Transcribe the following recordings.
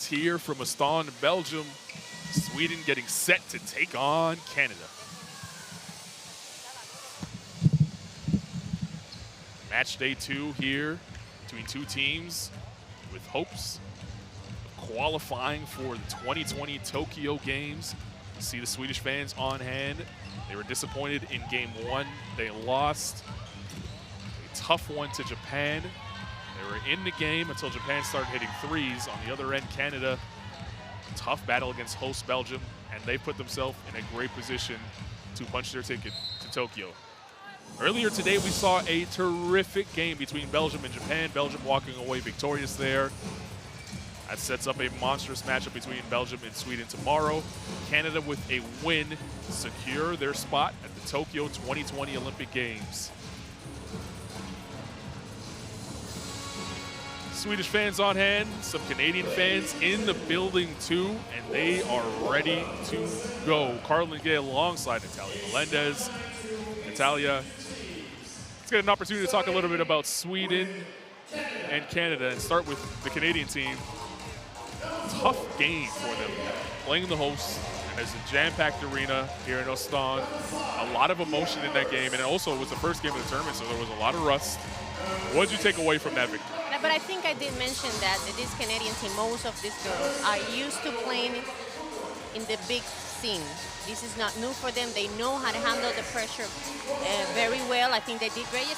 here from Aston, Belgium. Sweden getting set to take on Canada. Match day 2 here between two teams with hopes of qualifying for the 2020 Tokyo Games. You see the Swedish fans on hand. They were disappointed in game 1. They lost a tough one to Japan. They were in the game until Japan started hitting threes. On the other end, Canada, tough battle against host Belgium, and they put themselves in a great position to punch their ticket to Tokyo. Earlier today, we saw a terrific game between Belgium and Japan. Belgium walking away victorious there. That sets up a monstrous matchup between Belgium and Sweden tomorrow. Canada, with a win, secure their spot at the Tokyo 2020 Olympic Games. Swedish fans on hand, some Canadian fans in the building too, and they are ready to go. Carlin Gay alongside Natalia Melendez. Natalia, let's get an opportunity to talk a little bit about Sweden and Canada and start with the Canadian team. Tough game for them, playing the hosts, and it's a jam-packed arena here in Aston. A lot of emotion in that game, and also it was the first game of the tournament, so there was a lot of rust. What did you take away from that victory? But I think I did mention that this Canadian team, most of these girls are used to playing in the big scene. This is not new for them. They know how to handle the pressure very well. I think they did great.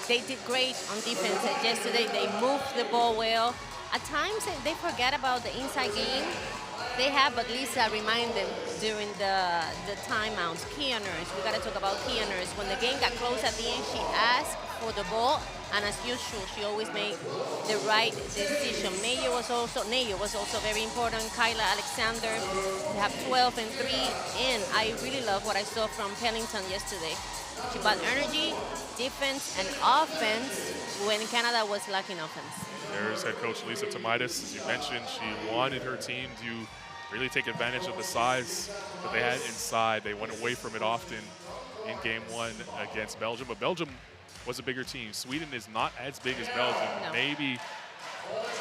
They did great on defense yesterday. They moved the ball well. At times, they forget about the inside game. They have, but Lisa remind them during the timeouts. Key honors, we got to talk about key honors. When the game got close at the end, she asked for the ball, and as usual, she always made the right decision. Naya was also very important. Kyla Alexander, they have 12 and 3, and I really love what I saw from Pellington yesterday. She brought energy, defense, and offense when Canada was lacking offense. There's head coach Lisa Tomaitis. As you mentioned, she wanted her team to really take advantage of the size that they had inside. They went away from it often in game 1 against Belgium, but Belgium was a bigger team. Sweden is not as big as Belgium. No. Maybe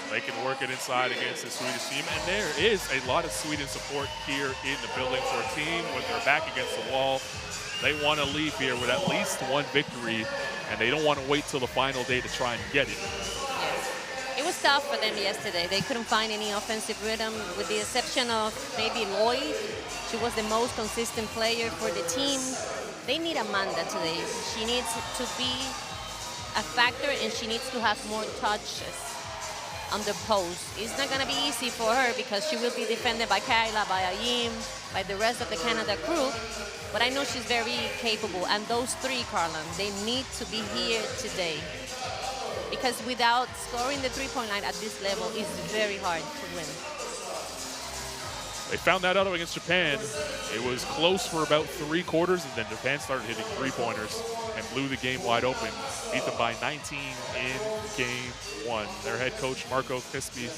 they can work it inside against the Swedish team, and there is a lot of Sweden support here in the building for a team with their back against the wall. They want to leave here with at least one victory, and they don't want to wait till the final day to try and get it. It was tough for them yesterday. They couldn't find any offensive rhythm, with the exception of maybe Lloyd. She was the most consistent player for the team. They need Amanda today. She needs to be a factor, and she needs to have more touches on the post. It's not going to be easy for her because she will be defended by Kyla, by Ayim, by the rest of the Canada crew. But I know she's very capable. And those three, Carlin, they need to be here today. Because without scoring the three-point line at this level, it's very hard to win. They found that out against Japan. It was close for about 3 quarters, and then Japan started hitting three-pointers and blew the game wide open. Beat them by 19 in game 1. Their head coach, Marco Crispi,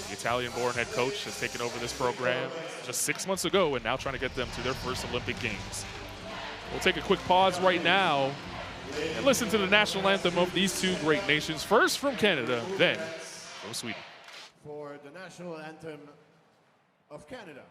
the Italian-born head coach, has taken over this program just 6 months ago and now trying to get them to their first Olympic Games. We'll take a quick pause right now and listen to the national anthem of these two great nations. First from Canada, then from Sweden. For the national anthem of Canada.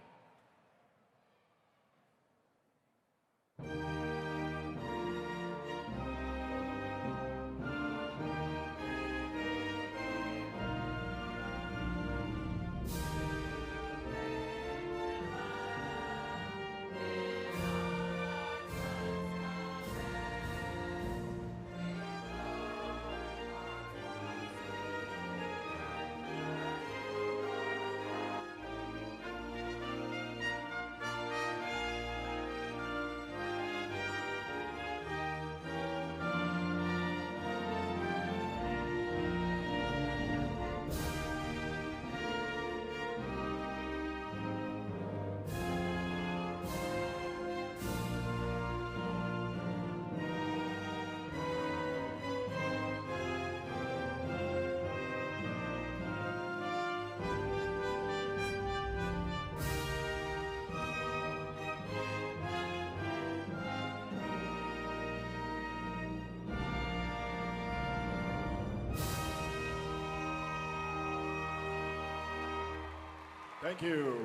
Thank you.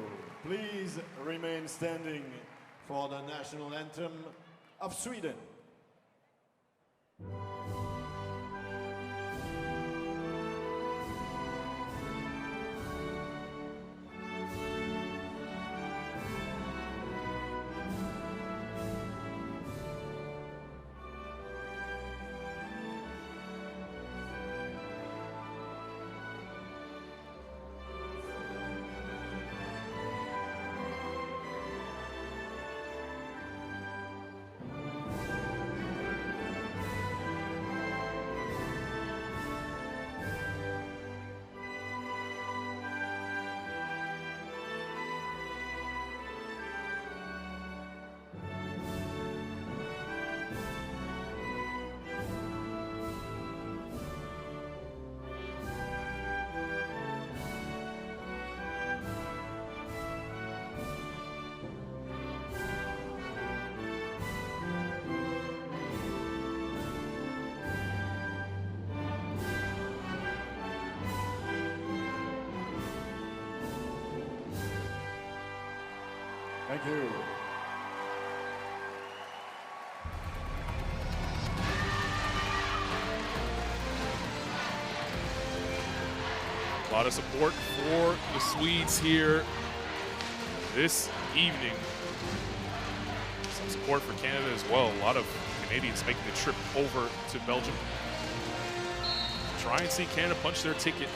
Please remain standing for the national anthem of Sweden. Thank you. A lot of support for the Swedes here this evening. Some support for Canada as well. A lot of Canadians making the trip over to Belgium. Try and see Canada punch their ticket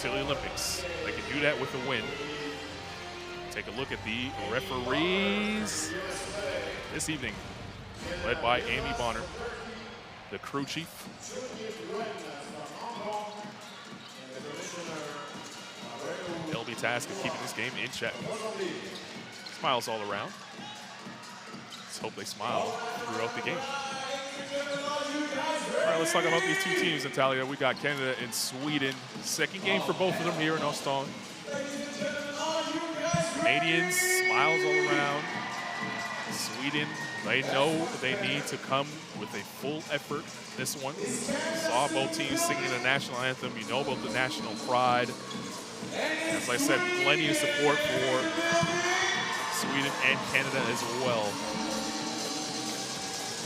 to the Olympics. They can do that with a win. Take a look at the referees this evening, led by Amy Bonner, the crew chief. They'll be tasked with keeping this game in check. Smiles all around. Let's hope they smile throughout the game. All right, let's talk about these two teams, Natalia. We got Canada and Sweden. Second game for both of them here in Ostend. Canadians, smiles all around. Sweden, they know they need to come with a full effort this one. Saw both teams singing the national anthem. You know about the national pride. As I said, plenty of support for Sweden and Canada as well.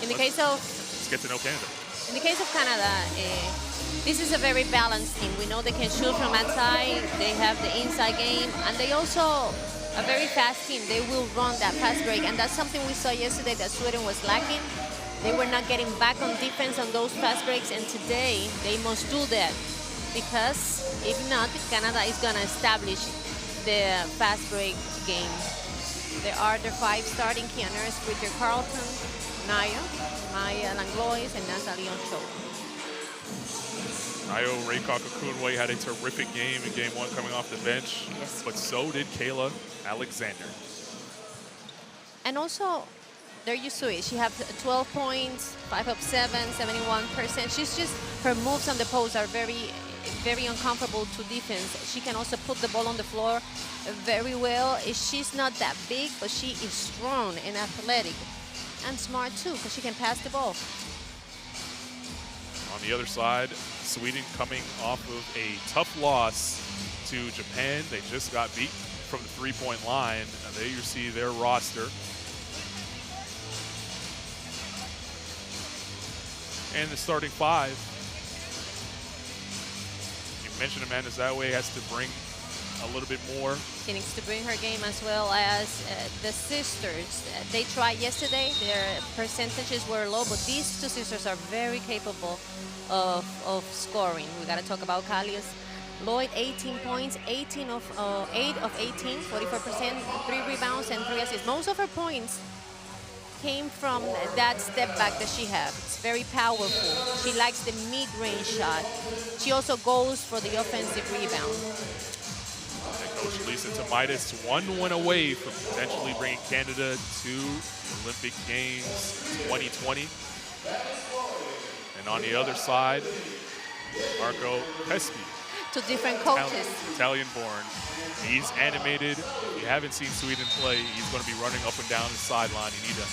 Let's get to know Canada. In the case of Canada, this is a very balanced team. We know they can shoot from outside. They have the inside game, and they also a very fast team. They will run that fast break, and that's something we saw yesterday that Sweden was lacking. They were not getting back on defense on those fast breaks, and today they must do that, because if not, Canada is going to establish the fast break game. There are the 5 starting Kianers: Bridger Carlton, Maya Langlois, and Natalie Oncho. Ayo Raycock-Akunwe had a terrific game in game 1 coming off the bench, yes, but so did Kayla Alexander. And also, they're used to it. She has 12 points, 5 of 7, 71%. She's just, her moves on the post are very, very uncomfortable to defense. She can also put the ball on the floor very well. She's not that big, but she is strong and athletic and smart too, because she can pass the ball. On the other side, Sweden coming off of a tough loss to Japan. They just got beat from the 3-point line. And there you see their roster. And the starting 5. You mentioned Amanda Zawe has to bring a little bit more. She needs to bring her game, as well as the sisters. They tried yesterday. Their percentages were low, but these two sisters are very capable of scoring. We got to talk about Kalius Lloyd, 18 points, 8 of 18, 44%, 3 rebounds and 3 assists. Most of her points came from that step back that she has. It's very powerful. She likes the mid-range shot. She also goes for the offensive rebound. Coach Lisa Tomaitis 1 win away from potentially bringing Canada to Olympic Games 2020. And on the other side, Marco Pespi. 2 different coaches. Italian-born. He's animated. If you haven't seen Sweden play, he's going to be running up and down the sideline. You need an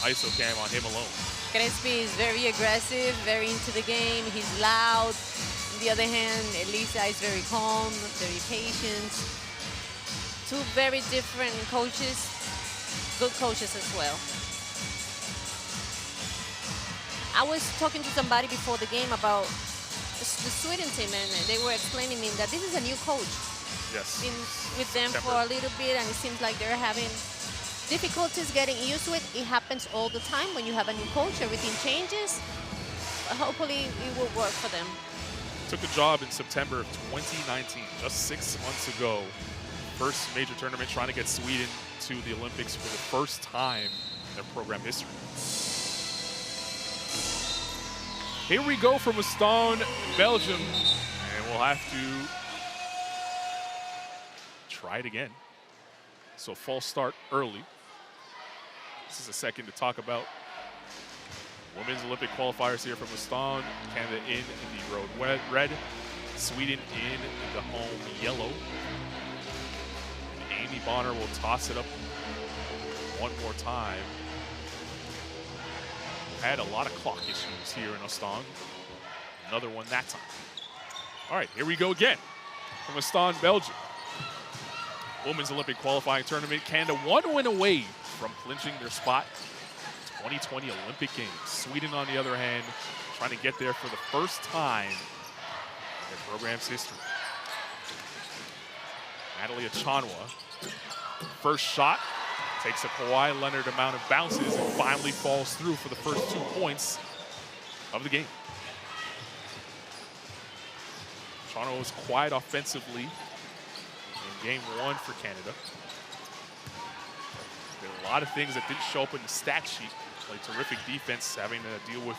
ISO cam on him alone. Crespi is very aggressive, very into the game. He's loud. On the other hand, Elisa is very calm, very patient. Two very different coaches, good coaches as well. I was talking to somebody before the game about the Sweden team, and they were explaining me that this is a new coach. Yes. Been with them for a little bit, and it seems like they're having difficulties getting used to it. It happens all the time when you have a new coach. Everything changes. But hopefully, it will work for them. Took the job in September of 2019, just 6 months ago. First major tournament trying to get Sweden to the Olympics for the first time in their program history. Here we go from Astana, Belgium, and we'll have to try it again. So false start early. This is a second to talk about women's Olympic qualifiers here from Astana. Canada in the road red, Sweden in the home yellow. And Amy Bonner will toss it up one more time. Had a lot of clock issues here in Astana. Another one that time. All right, here we go again from Astana, Belgium. Women's Olympic qualifying tournament. Canada 1 win away from clinching their spot 2020 Olympic Games. Sweden, on the other hand, trying to get there for the first time in their program's history. Natalie Achanwa, first shot, takes a Kawhi Leonard amount of bounces and finally falls through for the first 2 points of the game. Achanwa was quiet offensively in game 1 for Canada. There are a lot of things that didn't show up in the stat sheet. Played terrific defense, having to deal with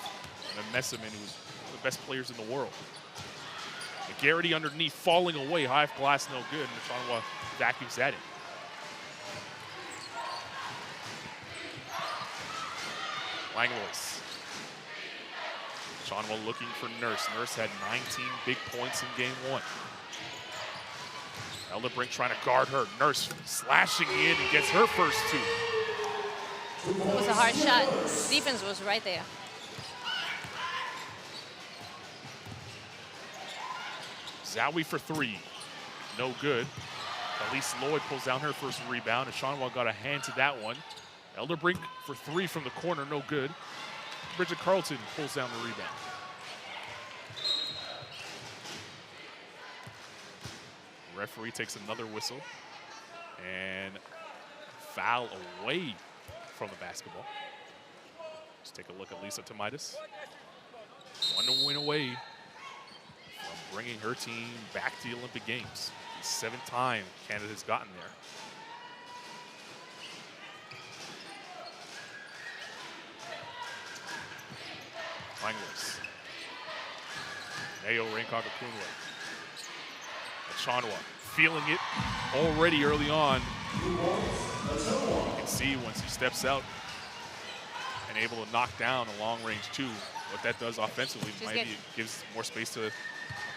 Messerman, who's one of the best players in the world. McGarity underneath, falling away, high glass, no good, and Achanwa vacuums that in. Langlois. Achanwa looking for Nurse. Nurse had 19 big points in game 1. Elderbrink trying to guard her. Nurse slashing in and gets her first 2. It was a hard shot. Defense was right there. Zowie for 3. No good. Elise Lloyd pulls down her first rebound. Achanwa got a hand to that one. Elderbrink for 3 from the corner. No good. Bridget Carlton pulls down the rebound. Referee takes another whistle. And foul away from the basketball. Let's take a look at Lisa Tomaitis. 1 win away from bringing her team back to the Olympic Games. The 7th time Canada has gotten there. Langlois. Neo Raincock-Akunle. Achanwa feeling it already early on. You can see once he steps out and able to knock down a long range 2, what that does offensively, maybe it gives more space to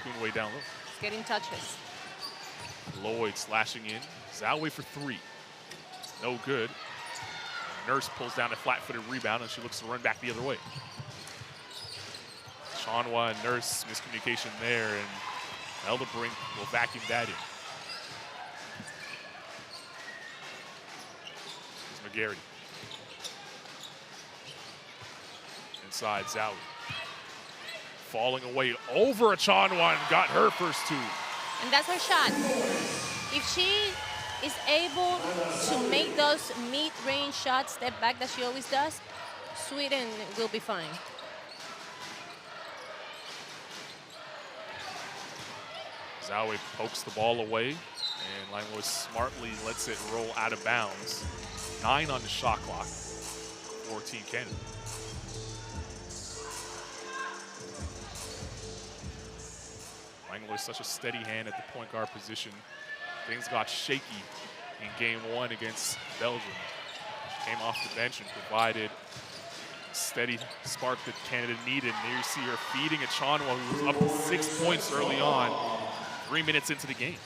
Akunle down low. He's getting touches. Lloyd slashing in. Zowie for 3. No good. Nurse pulls down a flat-footed rebound and she looks to run back the other way. Achanwa and Nurse, miscommunication there, and Elderbrink will vacuum that in. Here's McGarity. Inside, Zowie. Falling away over Achanwa and got her first 2. And that's her shot. If she is able to make those mid-range shots, step back that she always does, Sweden will be fine. Zowie pokes the ball away, and Langlois smartly lets it roll out of bounds. 9 on the shot clock for Team Canada. Langlois such a steady hand at the point guard position. Things got shaky in game 1 against Belgium. She came off the bench and provided a steady spark that Canada needed. And there you see her feeding Achanwa, who was up 6 points early on, 3 minutes into the game.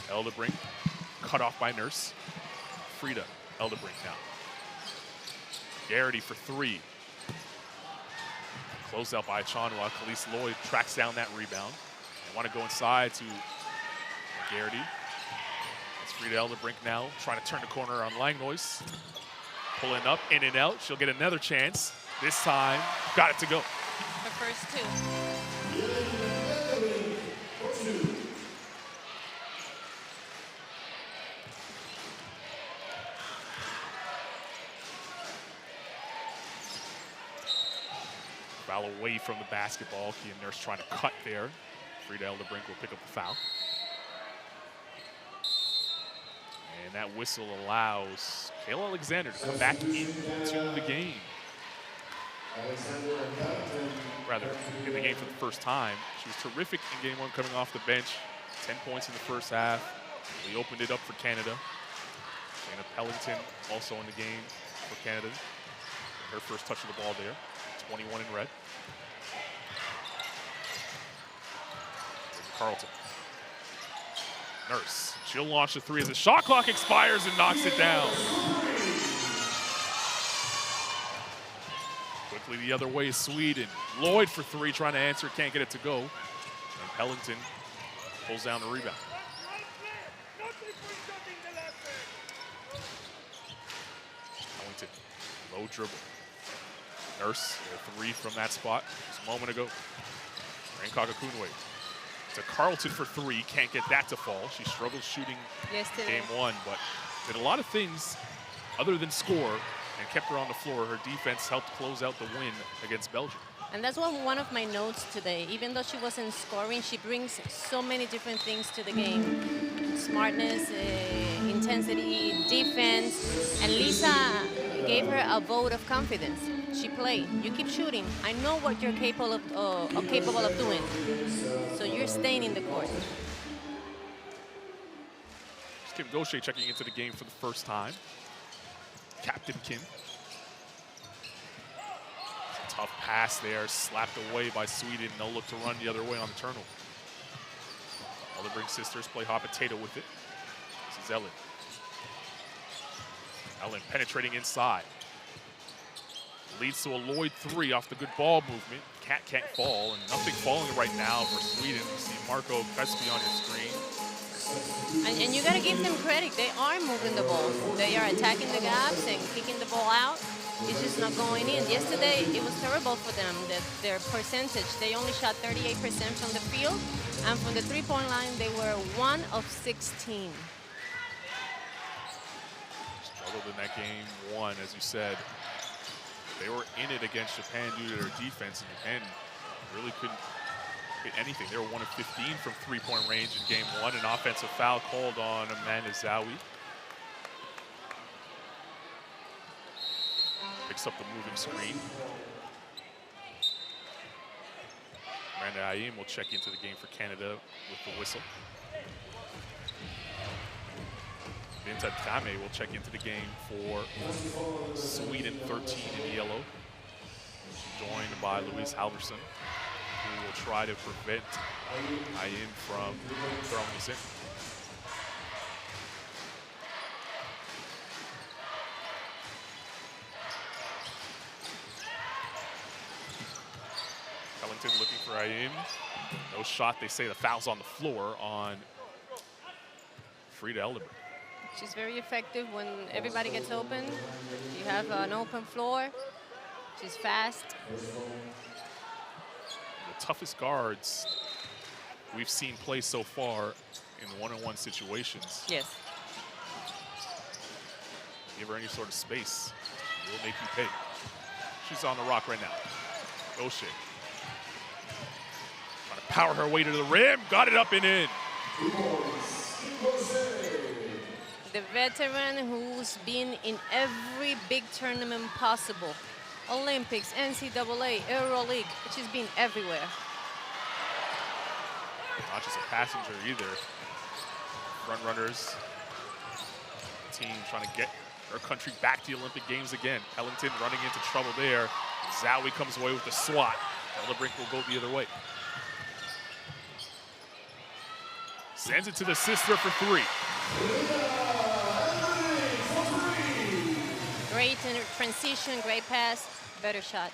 Elderbrink cut off by Nurse. Frida Elderbrink now. Garrity for three. Closed out by Chanwa. Khalees Lloyd tracks down that rebound. They want to go inside to Garrity. It's Frida Elderbrink now trying to turn the corner on Langlois. Pulling up, in and out. She'll get another chance. This time, got it to go. Her first two. Foul away from the basketball. Kia Nurse trying to cut there. Frida Elderbrink will pick up the foul. And that whistle allows Kayla Alexander to come back into the game. Rather, in the game for the first time. She was terrific in game one coming off the bench. 10 points in the first half. We opened it up for Canada. Shayna Pellington also in the game for Canada. Her first touch of the ball there. 21 in red. Carlton. Nurse. She'll launch the three as the shot clock expires and knocks it down. Quickly the other way, Sweden. Lloyd for three, trying to answer, can't get it to go. And Pellington pulls down the rebound. Pellington, low dribble. Nurse, a three from that spot just a moment ago. Rankaka Kunwe to Carlton for three, can't get that to fall. She struggled shooting game one, but did a lot of things other than score and kept her on the floor. Her defense helped close out the win against Belgium. And that's one of my notes today. Even though she wasn't scoring, she brings so many different things to the game. Smartness, intensity, defense. And Lisa gave her a vote of confidence. She played. You keep shooting. I know what you're capable of doing. So you're staying in the court. Kim Gaucher checking into the game for the first time. Captain Kim. It's a tough pass there, slapped away by Sweden. They'll look to run the other way on the turnover. Elderbrink sisters play hot potato with it. This is Ellen. Ellen penetrating inside. Leads to a Lloyd three off the good ball movement. Cat can't fall, and nothing falling right now for Sweden. You see Marco Crespi on your screen. And you got to give them credit. They are moving the ball. They are attacking the gaps and kicking the ball out. It's just not going in. Yesterday, it was terrible for them, their percentage. They only shot 38% from the field, and from the three-point line, they were 1 of 16. Struggled in that game one, as you said. They were in it against Japan due to their defense, and Japan really couldn't hit anything. They were 1 of 15 from three-point range in game one. An offensive foul called on Amanda Zawi. Picks up the moving screen. Amanda Ayim will check into the game for Canada with the whistle. Vinta Kame will check into the game for Sweden, 13 in yellow. Joined by Louise Halverson, who will try to prevent Ayim from throwing this in. Pellington looking for Ayim. No shot. They say the foul's on the floor on Frida Elderbrink. She's very effective when everybody gets open. You have an open floor. She's fast. The toughest guards we've seen play so far in one-on-one situations. Yes. Give her any sort of space, we'll make you pay. She's on the rock right now. Gaucher. Trying to power her way to the rim. Got it up and in. The veteran who's been in every big tournament possible. Olympics, NCAA, EuroLeague. She's been everywhere. Not just a passenger either. Front runners. Team trying to get her country back to the Olympic Games again. Pellington running into trouble there. Zawi comes away with the swat. Elderbrink will go the other way. Sends it to the sister for three. Great transition, great pass, better shot.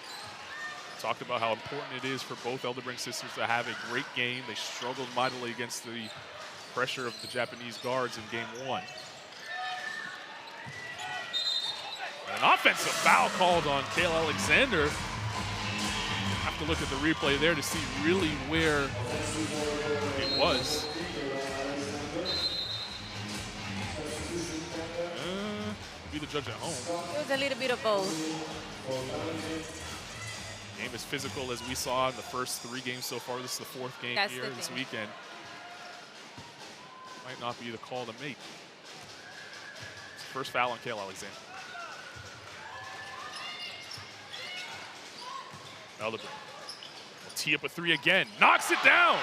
Talked about how important it is for both Elderbrink sisters to have a great game. They struggled mightily against the pressure of the Japanese guards in game 1. An offensive foul called on Kayla Alexander. Have to look at the replay there to see really where it was. Be the judge at home. It was a little bit of both. Game is physical as we saw in the first 3 games so far. This is the 4th game That's here this weekend. Might not be the call to make. First foul on Kayla Alexander. Elderbrink will tee up a 3 again. Knocks it down.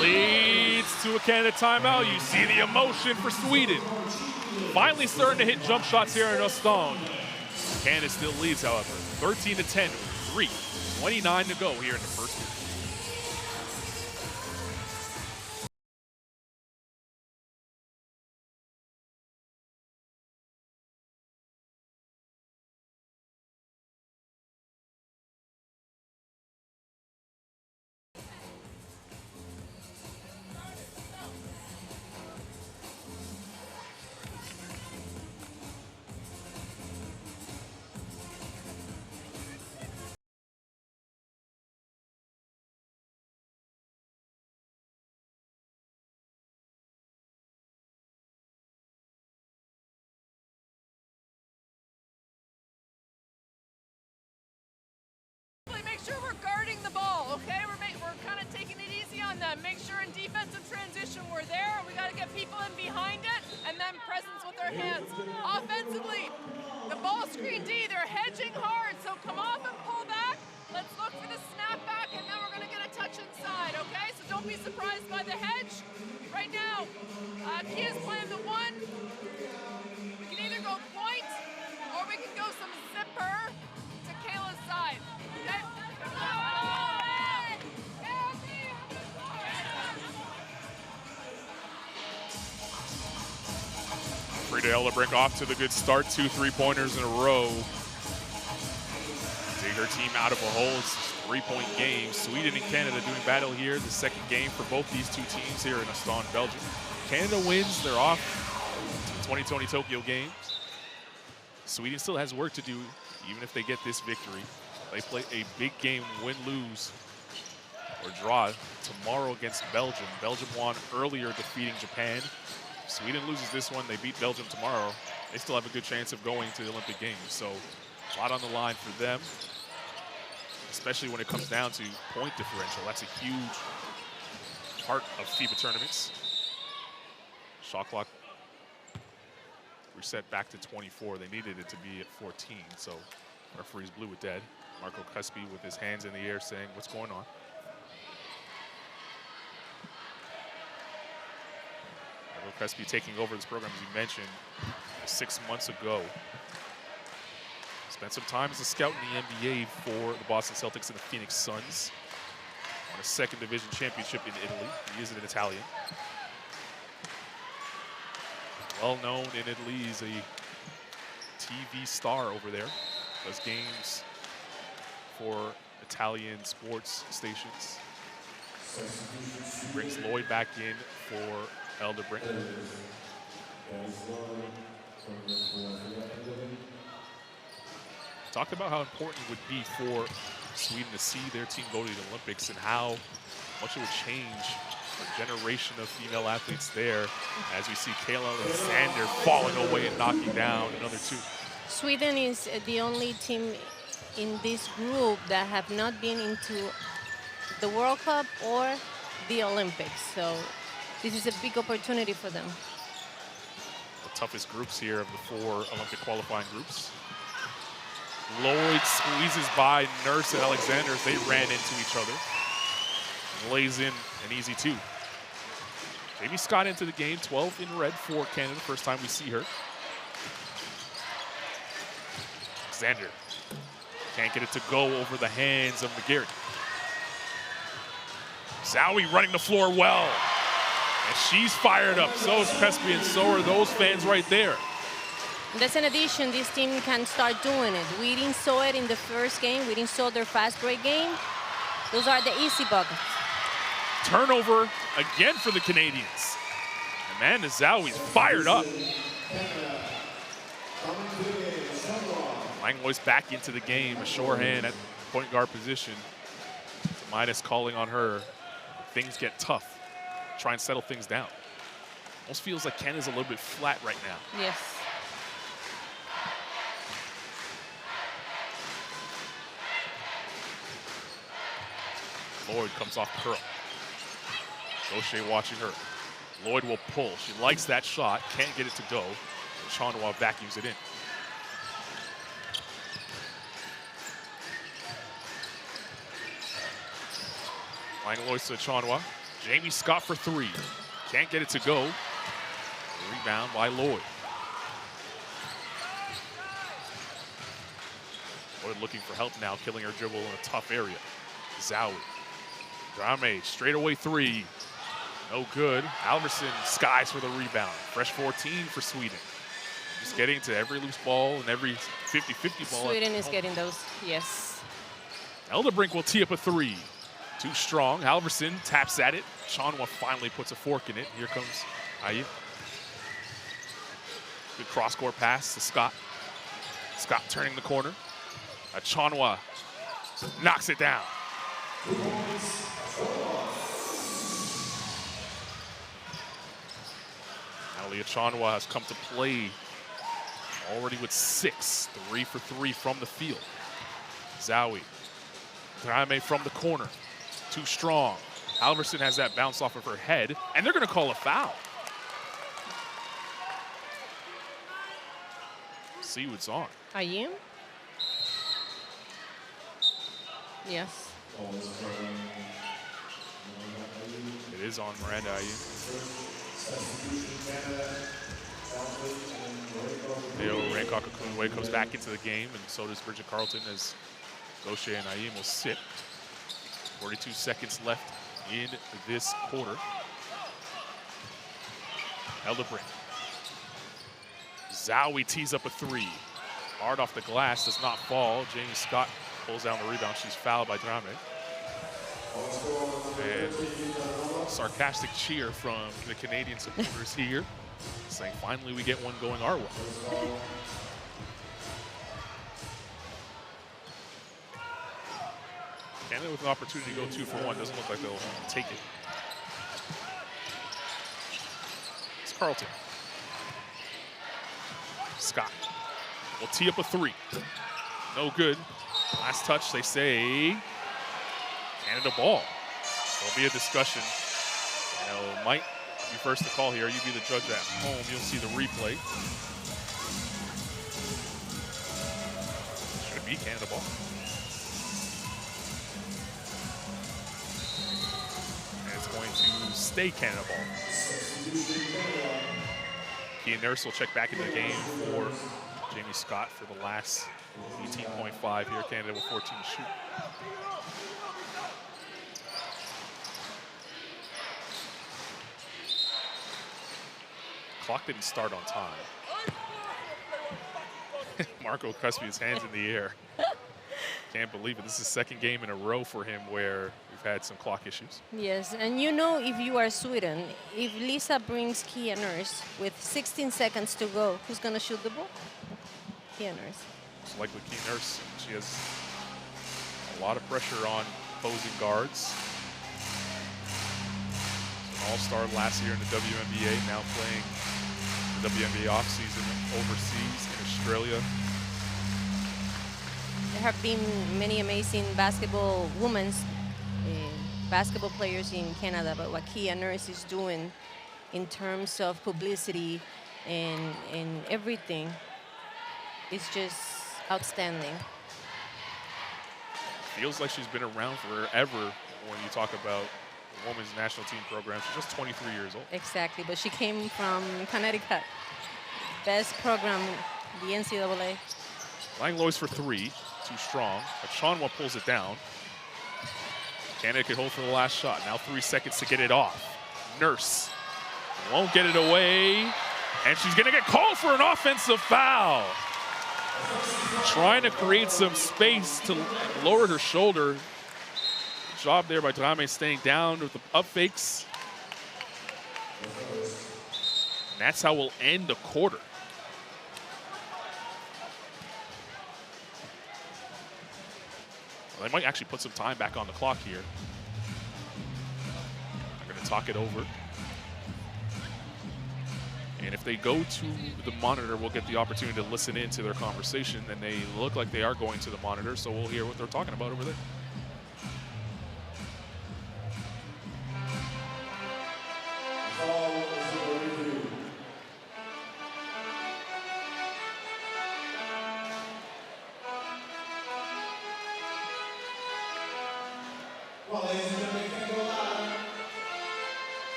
Leads to a Canada timeout. You see the emotion for Sweden. Finally starting to hit jump shots here in Östersund. Canada still leads, however. 13-10, 3:29 to go here in the first period. Make sure we're guarding the ball, okay? We're kind of taking it easy on them. Make sure in defensive transition we're there. We got to get people in behind it and then presence with our hands. Offensively, the ball screen D, they're hedging hard, so come off and pull back. Let's look for the snap back and then we're going to get a touch inside, okay? So don't be surprised by the hedge. Right now, Kia's playing the 1. We can either go point or we can go some zipper to Kayla's side. Okay? Frida Elderbrink off to the good start. 2 3-pointers in a row. Take her team out of a hole. It's a 3-point game. Sweden and Canada doing battle here. The second game for both these 2 teams here in Östersund, Belgium. Canada wins. They're off to the 2020 Tokyo Games. Sweden still has work to do, even if they get this victory. They play a big game, win, lose, or draw tomorrow against Belgium. Belgium won earlier, defeating Japan. If Sweden loses this one, they beat Belgium tomorrow. They still have a good chance of going to the Olympic Games. So a lot on the line for them, especially when it comes down to point differential. That's a huge part of FIBA tournaments. Shot clock reset back to 24. They needed it to be at 14, so referees blew it dead. Marco Crespi with his hands in the air saying, what's going on? Marco Crespi taking over this program, as you mentioned, 6 months ago. Spent some time as a scout in the NBA for the Boston Celtics and the Phoenix Suns. Won a 2nd division championship in Italy. He is an Italian. Well known in Italy, he's a TV star over there. Does games for Italian sports stations. Brings Lloyd back in for Elderbrink. Talked about how important it would be for Sweden to see their team go to the Olympics and how much it would change a generation of female athletes there, as we see Kayla Alexander falling away and knocking down another 2. Sweden is the only team in this group that have not been into the World Cup or the Olympics. So this is a big opportunity for them. The toughest groups here of the 4 Olympic qualifying groups. Lloyd squeezes by Nurse and Alexander as they ran into each other. Lays in an easy 2. Jamie Scott into the game, 12 in red for Canada. First time we see her. Alexander can't get it to go over the hands of McGarry. Zowie running the floor well. And she's fired up. So is Crespi, and so are those fans right there. That's an addition this team can start doing it. We didn't saw it in the first game. We didn't saw their fast break game. Those are the easy buckets. Turnover again for the Canadians. Amanda Zhao fired up. Langlois back into the game, a shorthand at point guard position. Midas calling on her. Things get tough. Try and settle things down. Almost feels like Canada's a little bit flat right now. Yes. Lloyd comes off the curl. Gaucher watching her. Lloyd will pull. She likes that shot. Can't get it to go. Chanwa vacuums it in. Langlois to Chanwa. Jamie Scott for three. Can't get it to go. Rebound by Lloyd. Lloyd looking for help now, killing her dribble in a tough area. Zowie. Drame, straightaway three. No good. Halverson skies for the rebound. Fresh 14 for Sweden. Just getting to every loose ball and every 50-50 ball. Sweden is getting those, yes. Elderbrink will tee up a three. Too strong. Halverson taps at it. Chanwa finally puts a fork in it. Here comes Ayi. Good cross-court pass to Scott. Scott turning the corner. Chanwa knocks it down. Alia Chanwa has come to play already with 6. 3 for 3 from the field. Zowie. Drame from the corner. Too strong. Halverson has that bounce off of her head, and they're going to call a foul. See what's on. Are you? Yes. It is on Miranda Ayew. Leo Rancock-Akunwe comes back into the game, and so does Bridget Carlton as Gaucher and Ayew will sit. 42 seconds left in this quarter. Elderbrink. Zowie tees up a three. Hard off the glass, does not fall. Jamie Scott pulls down the rebound. She's fouled by Drame. And sarcastic cheer from the Canadian supporters here, saying finally we get one going our way. Canada with an opportunity to go 2 for 1. Doesn't look like they'll take it. It's Carlton. Scott will tee up a three. No good. Last touch, they say Canada ball. There'll be a discussion. Might be first to call here. You be the judge at home. You'll see the replay. Should be Canada ball. Going to stay Canada ball. Kia Nurse will check back into the game for Jamie Scott for the last 18.5 here. Canada with 14 to shoot. Clock didn't start on time. Marco Cusby, his hands in the air. Can't believe it. This is the second game in a row for him where we've had some clock issues. Yes, and you know, if you are Sweden, if Lisa brings Kia Nurse with 16 seconds to go, who's going to shoot the ball? Kia Nurse. It's likely Kia Nurse. She has a lot of pressure on opposing guards. An all-star last year in the WNBA, now playing the WNBA offseason overseas in Australia. There have been many amazing women's basketball players in Canada, but what Kia Nurse is doing in terms of publicity and everything is just outstanding. Feels like she's been around forever when you talk about the women's national team program. She's just 23 years old. Exactly, but she came from Connecticut. Best program, the NCAA. Langlois for three. Too strong. But Chanwa pulls it down. Canada could hold for the last shot. Now 3 seconds to get it off. Nurse won't get it away. And she's going to get called for an offensive foul. Trying to create some space to lower her shoulder. Good job there by Drame staying down with the up fakes. And that's how we'll end the quarter. Well, they might actually put some time back on the clock here. I'm going to talk it over. And if they go to the monitor, we'll get the opportunity to listen in to their conversation. And they look like they are going to the monitor, so we'll hear what they're talking about over there.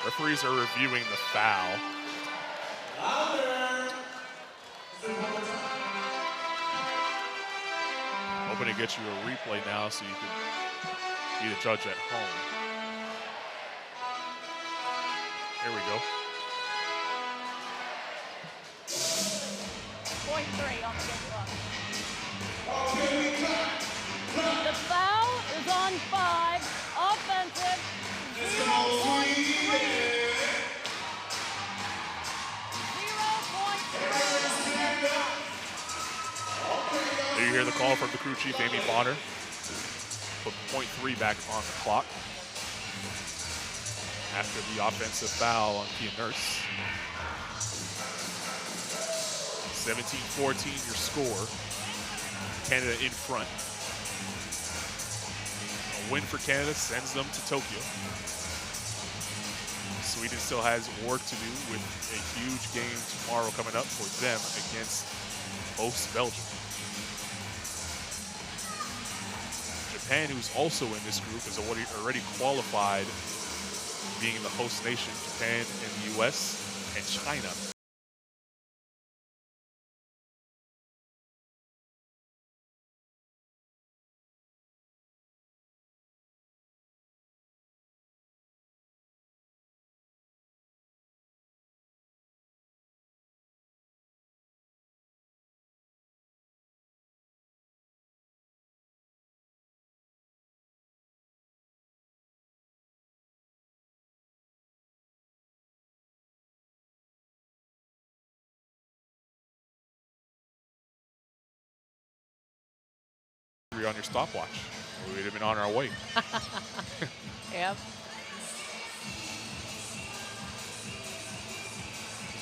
Referees are reviewing the foul. Hoping to get you a replay now so you can be the judge at home. Here we go. Point 3 on the game clock. The foul is on 5. Offensive. 0.3. There you hear the call from the crew chief, Amy Bonner. Put .3 back on the clock after the offensive foul on Kia Nurse. 17-14 your score. Canada in front. A win for Canada sends them to Tokyo. Sweden still has work to do with a huge game tomorrow coming up for them against host Belgium. Japan, who's also in this group, is already qualified, being the host nation. Japan and the US and China. On your stopwatch. We'd have been on our way. Yep.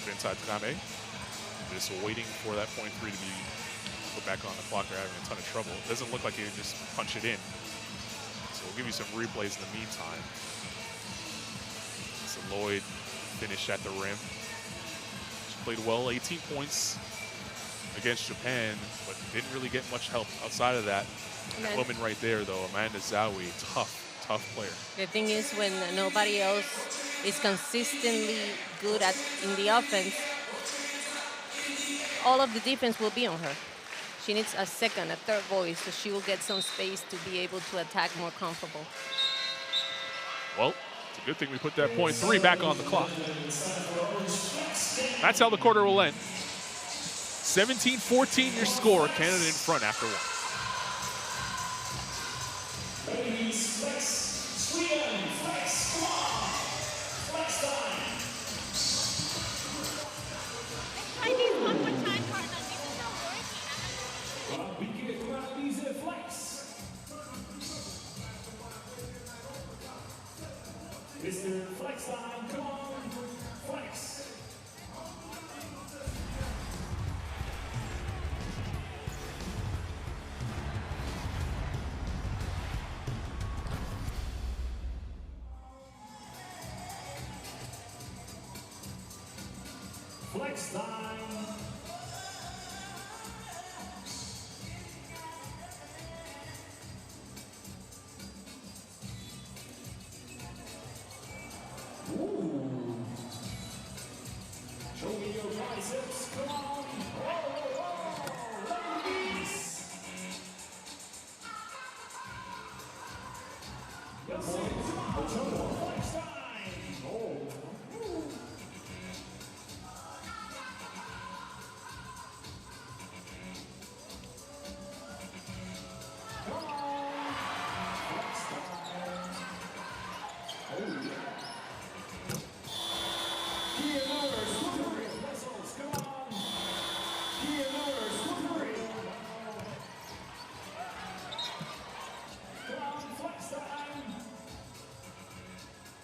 Inside Drame. Just waiting for that .3 to be put back on the clock. They're having a ton of trouble. It doesn't look like he can just punch it in. So we'll give you some replays in the meantime. So Lloyd finished at the rim. She played well, 18 points against Japan, but didn't really get much help outside of that. That woman right there, though, Amanda Zawi, tough player. The thing is, when nobody else is consistently good in the offense, all of the defense will be on her. She needs a second, a third voice, so she will get some space to be able to attack more comfortable. Well, it's a good thing we put that .3 back on the clock. That's how the quarter will end. 17-14 your score. Canada in front after one. Ladies, flex, Sweden, flex, come on, flex time. Chinese, one more time, partner. This is not working. We can get around these flex. Mr. Flex time, come on, flex. Flex time. Ooh. Show me your biceps. Come on. Ladies. Yes, flex time.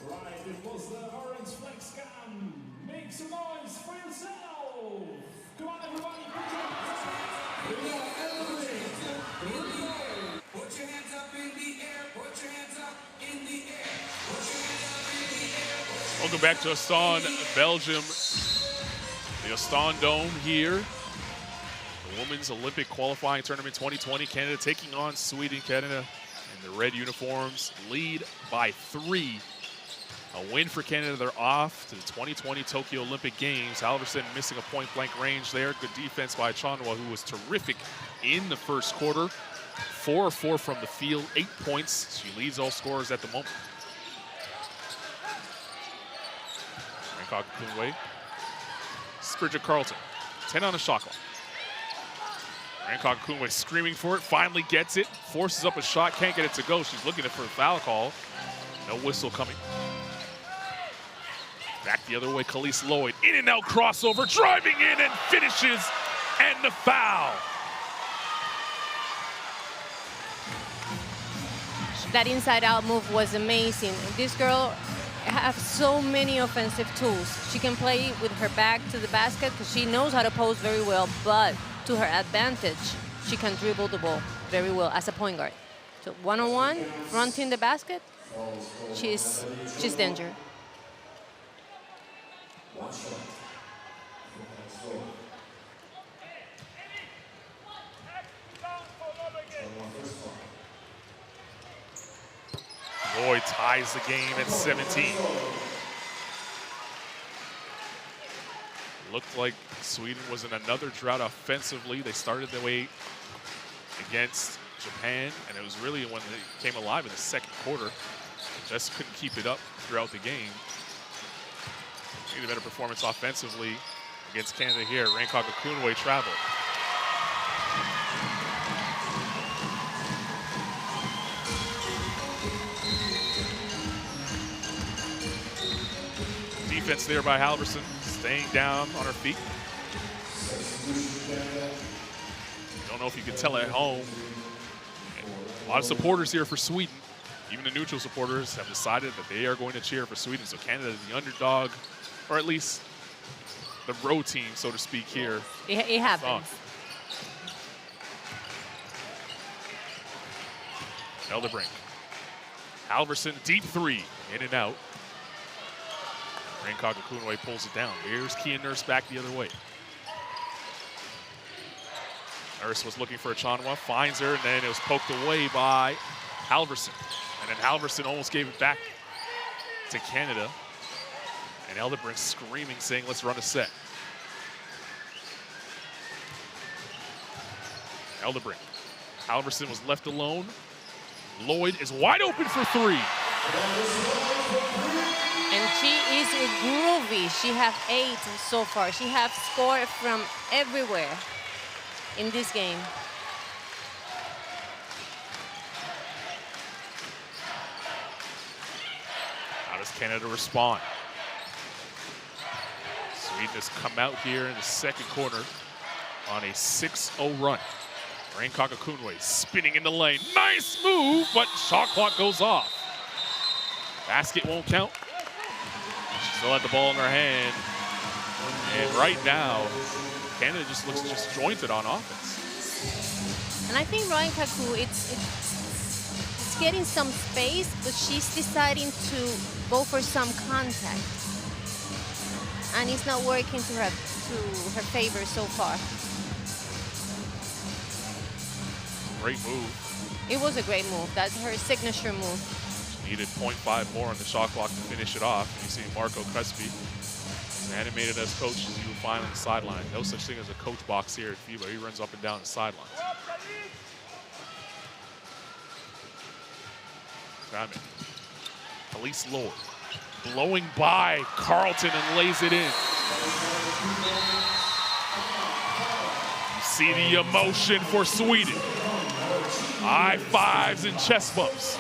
Right, it was the orange flex cam. Make some noise for yourself. Come on, everybody, put your hands up. Put your hands up in the air. Put your hands up in the air. Put your hands up in the air. Welcome back to Aston, Belgium. The Aston Dome here. The Women's Olympic Qualifying Tournament 2020. Canada taking on Sweden. Canada in the red uniforms lead by 3. A win for Canada. They're off to the 2020 Tokyo Olympic Games. Halverson missing a point-blank range there. Good defense by Chanwa, who was terrific in the first quarter. 4 of 4 from the field, 8 points. She leads all scorers at the moment. Bangkok Kunwei. Bridget Carlton, 10 on the shot clock. Bangkok Kunwei screaming for it, finally gets it, forces up a shot, can't get it to go. She's looking for a foul call. No whistle coming. Back the other way, Khalees Lloyd. In and out crossover, driving in and finishes, and the foul. That inside-out move was amazing. This girl has so many offensive tools. She can play with her back to the basket because she knows how to post very well, but to her advantage, she can dribble the ball very well as a point guard. So one-on-one, fronting the basket, she's danger. Lloyd ties the game at 17. Looked like Sweden was in another drought offensively. They started the way against Japan, and it was really when they came alive in the second quarter. Just couldn't keep it up throughout the game. Need a better performance offensively against Canada here. Bangkok Kunwei traveled. Defense there by Halverson, staying down on her feet. Don't know if you can tell at home. A lot of supporters here for Sweden. Even the neutral supporters have decided that they are going to cheer for Sweden. So Canada is the underdog, or at least the road team, so to speak, here. It happens. Elderbrink. Halverson, deep 3, in and out. Bangkok Kunwei pulls it down. Here's Kia Nurse back the other way. Nurse was looking for a Chanwa, finds her, and then it was poked away by Halverson. And then Halverson almost gave it back to Canada. And Elderbrink screaming, saying, let's run a set. Elderbrink. Halverson was left alone. Lloyd is wide open for 3. And she is groovy. She has 8 so far. She has scored from everywhere in this game. How does Canada respond? Sweden has come out here in the second quarter on a 6-0 run. Bangkok Kunwei spinning in the lane. Nice move, but shot clock goes off. Basket won't count. She still had the ball in her hand. And right now, Canada just looks disjointed on offense. And I think Ryan Kaku, it's getting some space, but she's deciding to go for some contact. And it's not working to her favor so far. Great move. It was a great move. That's her signature move. She needed 0.5 more on the shot clock to finish it off. And you see Marco Crespi, as animated as coach as you would find on the sideline. No such thing as a coach box here at FIBA. He runs up and down the sidelines. Khalees Lloyd blowing by Carlton and lays it in. You see the emotion for Sweden. High fives and chest bumps.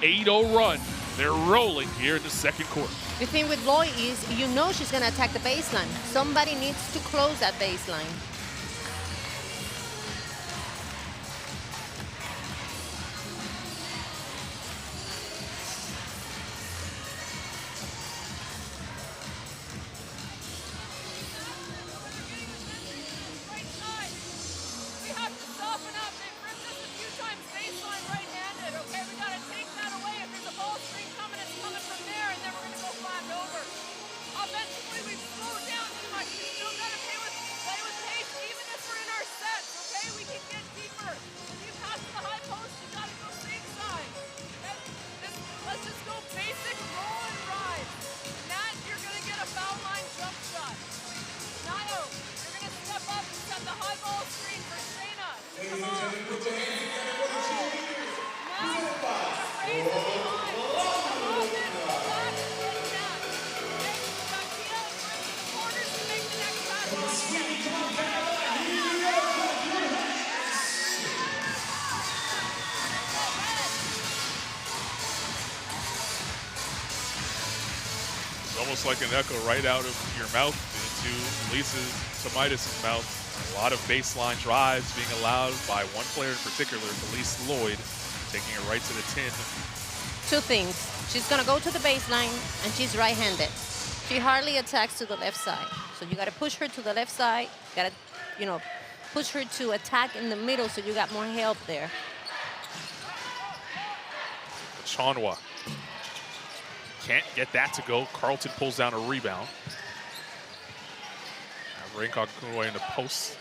8-0 run. They're rolling here in the second quarter. The thing with Lloyd is, you know she's going to attack the baseline. Somebody needs to close that baseline. almost like an echo right out of your mouth into Lisa's Tomaitis' mouth. A lot of baseline drives being allowed by one player in particular, Elise Lloyd, taking it right to the 10. Two things. She's going to go to the baseline, and she's right-handed. She hardly attacks to the left side. So you got to push her to the left side. Got to, push her to attack in the middle so you got more help there. Chanwa can't get that to go. Carlton pulls down a rebound. Raincock Kunwe in the post.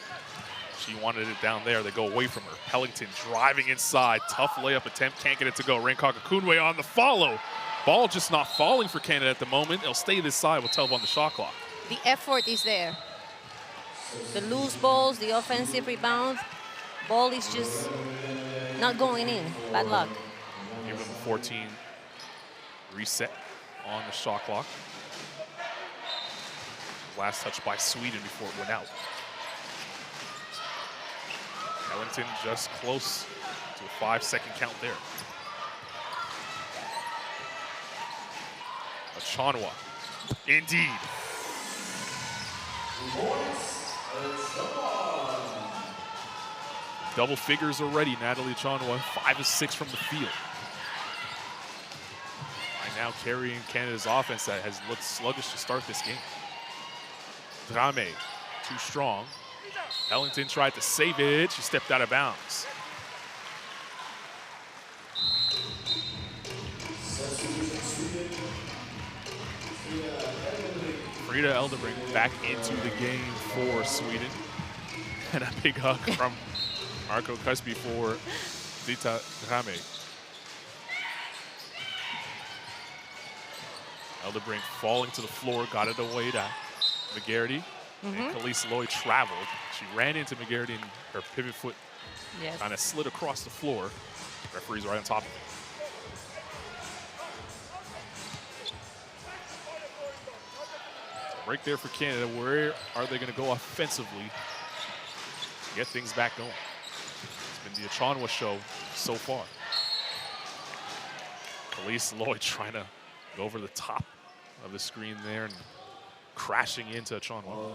She wanted it down there. They go away from her. Pellington driving inside. Tough layup attempt. Can't get it to go. Raincock Kunwe on the follow. Ball just not falling for Canada at the moment. It'll stay this side. We'll tell them on the shot clock. The effort is there. The loose balls, the offensive rebound, ball is just not going in. Bad luck. Give them a 14 reset on the shot clock. Last touch by Sweden before it went out. Ellington just close to a 5-second count there. Achanwa, indeed. Double figures already, Natalie Achanwa, 5 of 6 from the field. Right now carrying Canada's offense that has looked sluggish to start this game. Drame, too strong. Ellington tried to save it. She stepped out of bounds. Frida Eldebrink back into the game for Sweden. And a big hug from Marco Cusby for Zita Drame. Eldebrink falling to the floor, got it away to McGarity. And Khalees Lloyd traveled. She ran into McGarity and her pivot foot kind of slid across the floor. Referee's right on top of it. Break there for Canada. Where are they going to go offensively to get things back going? It's been the Achanwa show so far. Khalees Lloyd trying to go over the top of the screen there and crashing into Achanwa.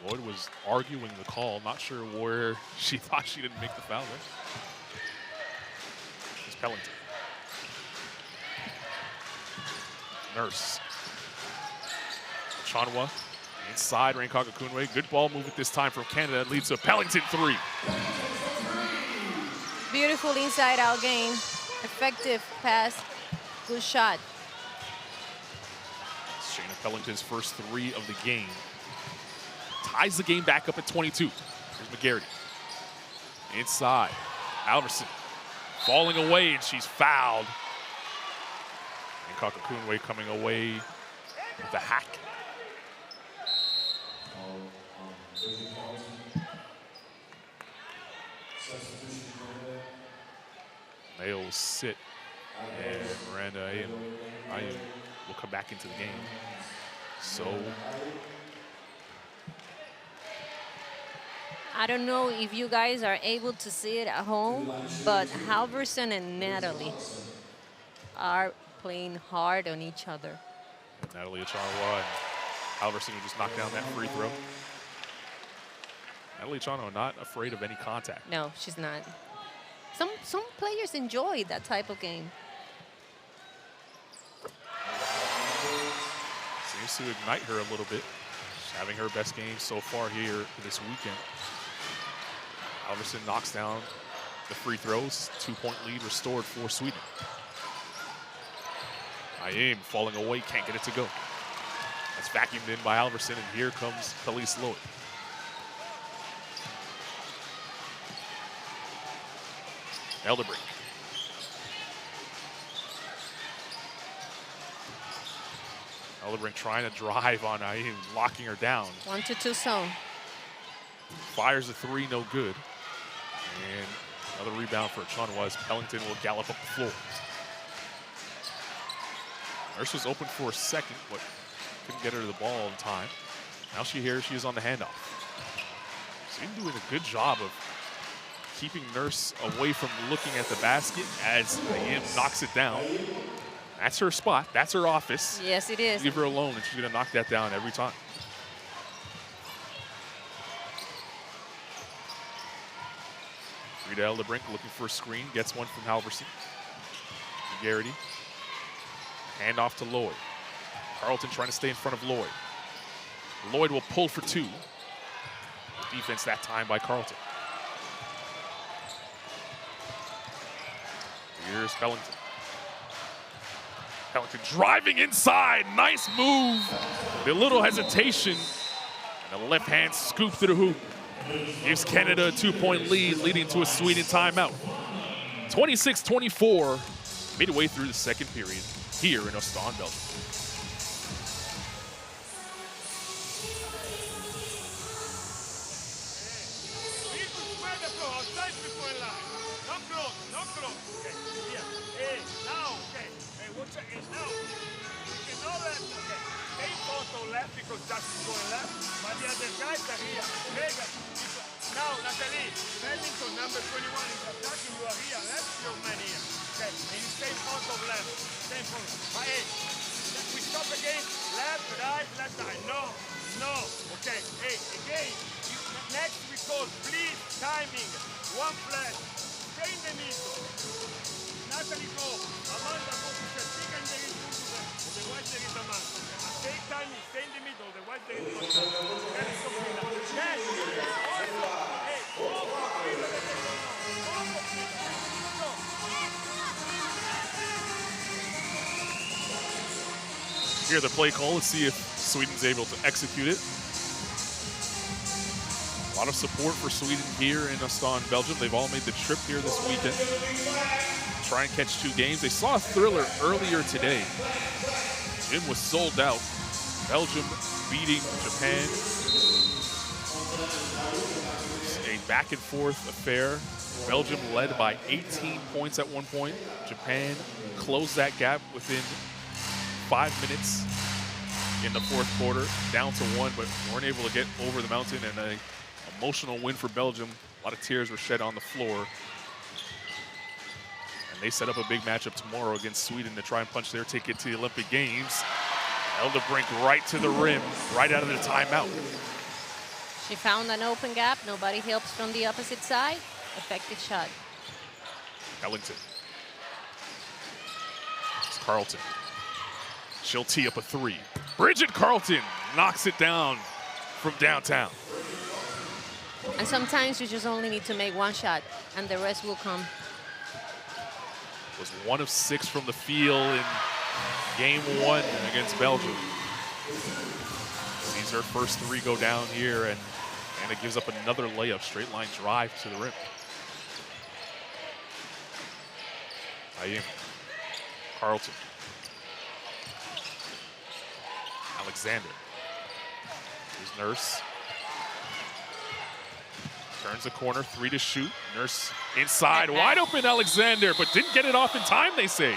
Lloyd was arguing the call, not sure where she thought she didn't make the foul there. It's Pellington. Nurse. Achanwa inside, Raincock Kunwe. Good ball movement this time from Canada. It leads to a Pellington 3. Beautiful inside-out game. Effective pass. Good shot. Shayna Pellington's first 3 of the game. Ties the game back up at 22. Here's McGarity. Inside. Alverson falling away, and she's fouled. And Kakakunwe coming away with the hack. Mayo will sit, and Miranda Ayu will come back into the game. So I don't know if you guys are able to see it at home, but Halverson and Natalie are playing hard on each other. Natalie Achanwa and Halverson who just knocked down that free throw. Natalie Achanwa not afraid of any contact. No, she's not. Some players enjoy that type of game. Seems to ignite her a little bit. She's having her best game so far here this weekend. Halverson knocks down the free throws. 2-point lead restored for Sweden. Ayim falling away, can't get it to go. That's vacuumed in by Halverson, and here comes Khalees Lloyd. Eldebrink. Eldebrink trying to drive on Ayim, locking her down. 1-2 zone. Fires a 3, no good. And another rebound for Achanwa as Pellington will gallop up the floor. Nurse was open for a second, but couldn't get her to the ball in time. Now she is on the handoff. Sweden doing a good job of keeping Nurse away from looking at the basket as Ayim knocks it down. That's her spot. That's her office. Yes, it is. Leave her alone, and she's going to knock that down every time. Rita Eldebrink looking for a screen. Gets one from Halverson. Garrity. Hand off to Lloyd. Carlton trying to stay in front of Lloyd. Lloyd will pull for two. Defense that time by Carlton. Here's Pellington. Pellington driving inside. Nice move. A little hesitation. And a left hand scoop to the hoop. Gives Canada a 2-point lead, leading to a Sweden timeout. 26-24, midway through the second period here in Ostend, Belgium. Left because Justin's going left, but the other guys are here. Now, Natalie, Pellington, number 21, is attacking. You are here. Left your man here. Okay, and you stay in front of left. Stay in front. But hey, we stop again. Left, right, left, right. No, no. Okay, hey, again. Next we call, please, timing. One flash. Stay in the middle. Natalie go. Amanda go to the big and there is good to them. Otherwise there is Amanda. Stay timing, stay in the middle, otherwise there is good. That is complete. Yes. Hey, Hear the play call. Let's see if Sweden's able to execute it. A lot of support for Sweden here in Ostend, Belgium. They've all made the trip here this weekend. Try and catch 2 games. They saw a thriller earlier today. Gym was sold out. Belgium beating Japan. A back and forth affair. Belgium led by 18 points at one point. Japan closed that gap within 5 minutes in the fourth quarter, down to 1, but weren't able to get over the mountain, and an emotional win for Belgium. A lot of tears were shed on the floor. And they set up a big matchup tomorrow against Sweden to try and punch their ticket to the Olympic Games. Eldebrink right to the rim, right out of the timeout. She found an open gap. Nobody helps from the opposite side. Effective shot. Ellington. It's Carlton. She'll tee up a 3. Bridget Carlton knocks it down from downtown. And sometimes you just only need to make one shot, and the rest will come. Was 1 of 6 from the field in game 1 against Belgium. Sees her first 3 go down here, and it gives up another layup, straight line drive to the rim. Ayim. Carlton. Alexander. Here's Nurse. Turns the corner, 3 to shoot. Nurse inside, wide open Alexander, but didn't get it off in time, they say.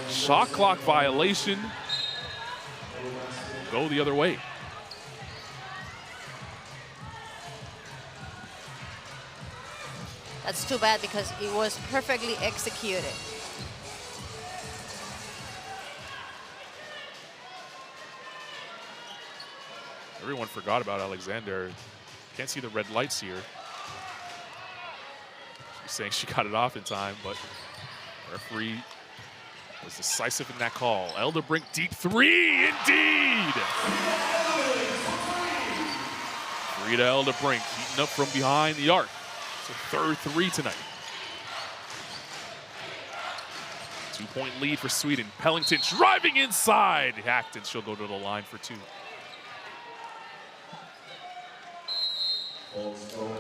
Shot clock violation. Go the other way. That's too bad because it was perfectly executed. Everyone forgot about Alexander. Can't see the red lights here. She's saying she got it off in time, but referee was decisive in that call. Eldebrink deep 3, indeed! Rita Eldebrink heating up from behind the arc. It's her third 3 tonight. 2-point lead for Sweden. Pellington driving inside. Hacked, and she'll go to the line for 2.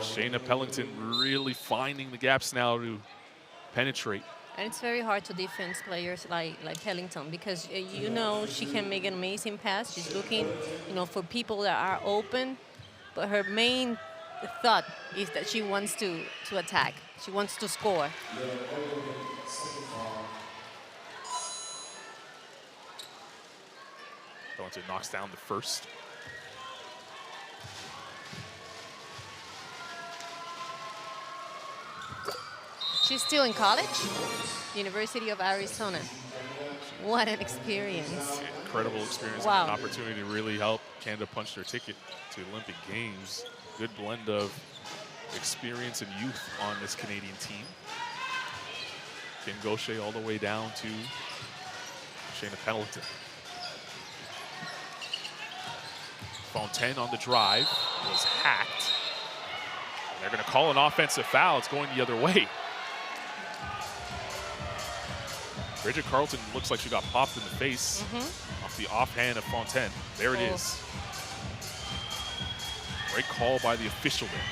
Shayna Pellington really finding the gaps now to penetrate. And it's very hard to defend players like Pellington because you know she can make an amazing pass. She's looking, for people that are open, but her main thought is that she wants to attack. She wants to score. Pellington knocks down the first. still in college, University of Arizona. What an experience. Incredible experience. Wow. An opportunity to really help Canada punch their ticket to Olympic Games. Good blend of experience and youth on this Canadian team. Kim Gaucher all the way down to Shayna Pendleton. Fontaine on the drive was hacked. They're going to call an offensive foul. It's going the other way. Bridget Carlton looks like she got popped in the face off the offhand of Fontaine. There it is. Great call by the official there.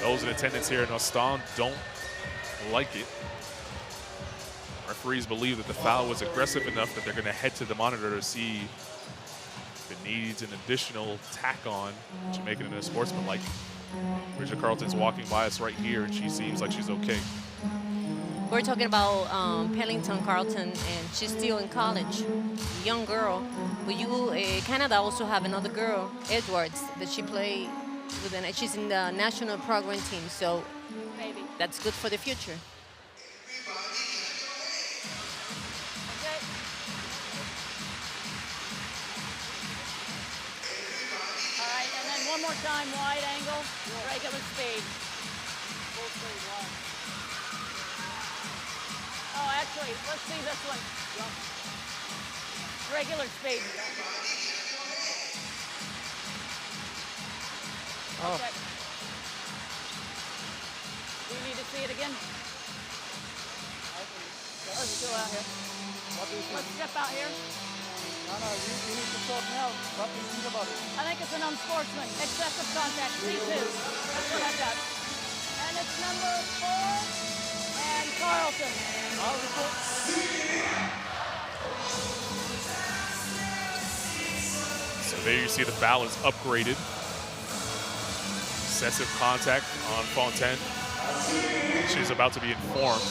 Those in attendance here in Ostend don't like it. Referees believe that the foul was aggressive enough that they're going to head to the monitor to see if it needs an additional tack on to make it into sportsmanlike. Bridget Carlton's walking by us right here, and she seems like she's okay. We're talking about Pellington Carlton, and she's still in college, young girl. But Canada also have another girl, Edwards, that she played with, and she's in the national program team. So maybe that's good for the future. One more time, wide angle, regular speed. Oh, actually, let's see this one. Regular speed. Oh. Okay. Do you need to see it again? Let's go out here. Let's step out here. No, you need to talk now. What do you think about it? I think it's an unsportsman. Excessive contact, C2. That's what I've got. And it's number 4, and Carlton. I'll report. So there you see the foul is upgraded. Excessive contact on Fontaine. She's about to be informed.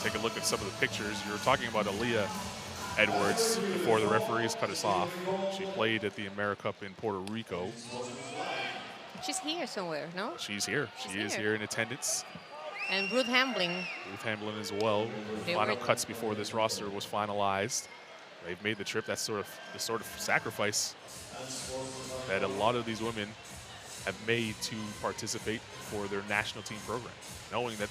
Take a look at some of the pictures. You were talking about Aaliyah Edwards before the referees cut us off. She played at the AmeriCup in Puerto Rico. She's here somewhere, no? She's here. She is here in attendance. And Ruth Hamblin. Ruth Hamblin as well. Final cuts before this roster was finalized. They've made the trip. That's the sort of sacrifice that a lot of these women have made to participate for their national team program, knowing that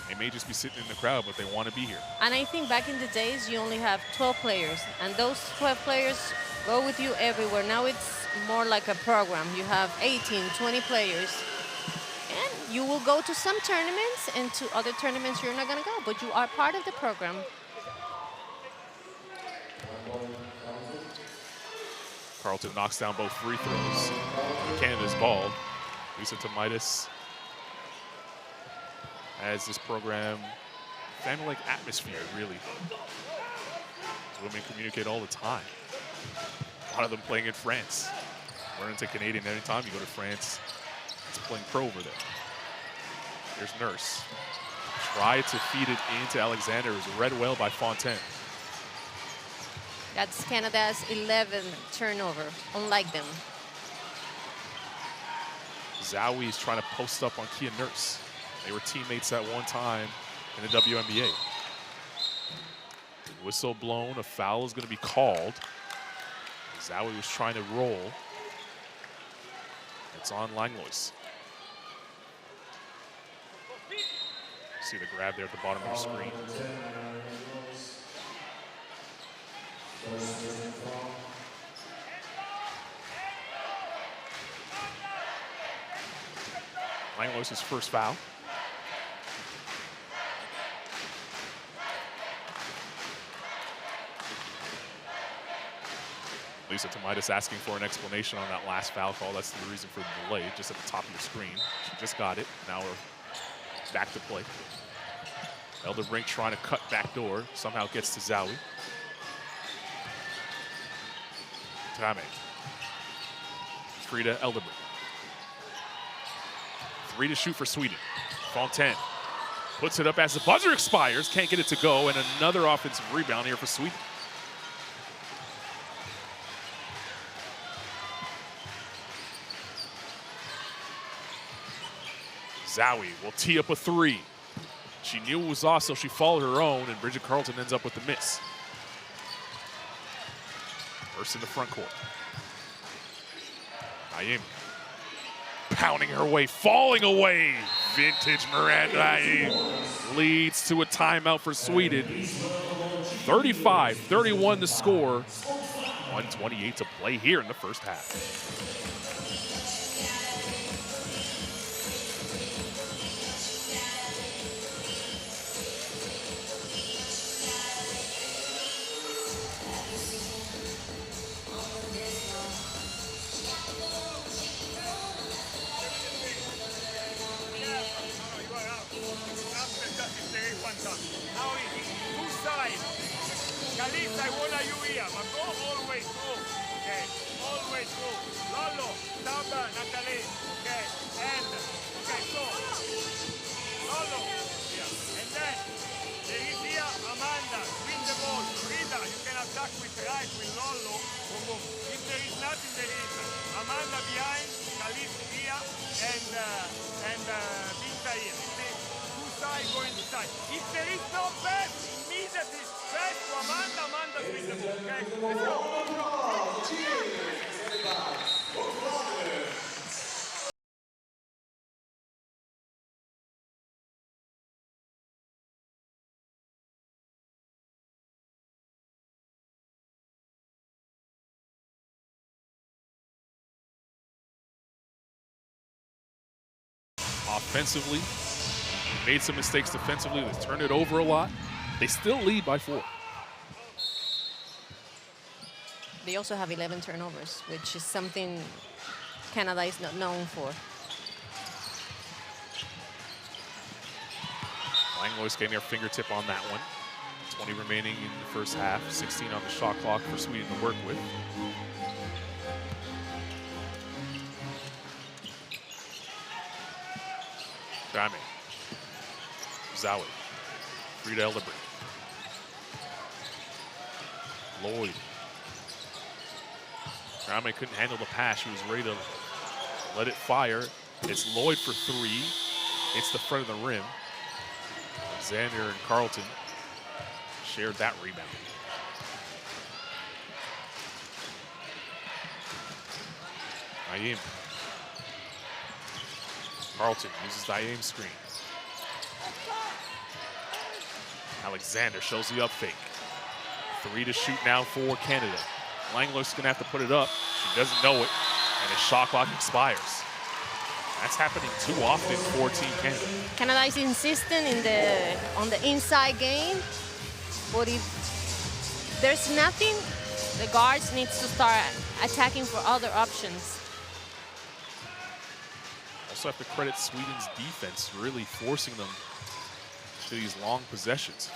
they may just be sitting in the crowd, but they want to be here. And I think back in the days, you only have 12 players, and those 12 players go with you everywhere. Now it's more like a program. You have 18, 20 players, and you will go to some tournaments, and to other tournaments you're not going to go, but you are part of the program. Carlton knocks down both free throws. Canada's ball. Lisa Tomaitis has this program, family-like atmosphere, really. These women communicate all the time. A lot of them playing in France. Learn to Canadian anytime you go to France. It's playing pro over there. Here's Nurse. Tried to feed it into Alexander. It was read well by Fontaine. That's Canada's 11th turnover, unlike them. Zowie is trying to post up on Kia Nurse. They were teammates at one time in the WNBA. Whistle blown, a foul is going to be called. Zowie was trying to roll. It's on Langlois. See the grab there at the bottom of the screen. Langlois' first foul. Lisa Tomaitis asking for an explanation on that last foul call. That's the reason for the delay, just at the top of the screen. She just got it. Now we're back to play. Elderbrink trying to cut back door. Somehow gets to Zowie. Tame. Frida Elderbrink. 3 to shoot for Sweden. Fontaine puts it up as the buzzer expires. Can't get it to go. And another offensive rebound here for Sweden. Zowie will tee up a three. She knew it was off, so she followed her own, and Bridget Carlton ends up with the miss. First in the front court. Naeem pounding her way, falling away. Vintage Miranda Naeem leads to a timeout for Sweden. 35-31 the score. 1:28 to play here in the first half. Now two sides. Calista, I want you here, but go all the way through. Okay, all the way through. Lolo, Saba, Natalie. Okay, and okay, so Lolo, yeah, and then there is here Amanda. Win the ball. Rita, you can attack with right with Lolo. Boom, boom. If there is nothing, there is Amanda behind, Calista here, and Vinta here. Going to side. If there is no pass, immediately pass to Amanda. Amanda wins the ball. Okay, let's go. Offensively, made some mistakes defensively. They turned it over a lot. They still lead by 4. They also have 11 turnovers, which is something Canada is not known for. Langlois getting their fingertip on that one. 20 remaining in the first half. 16 on the shot clock for Sweden to work with. Dame. Zowie. Frida Eldebrink. Lloyd. Grame couldn't handle the pass. She was ready to let it fire. It's Lloyd for 3. It's the front of the rim. Xander and Carlton shared that rebound. Naeem. Carlton uses Naeem's screen. Alexander shows the up fake. 3 to shoot now for Canada. Langlois gonna have to put it up. She doesn't know it, and his shot clock expires. That's happening too often for Team Canada. Canada is insistent on the inside game, but if there's nothing, the guards need to start attacking for other options. Also have to credit Sweden's defense, really forcing them to these long possessions.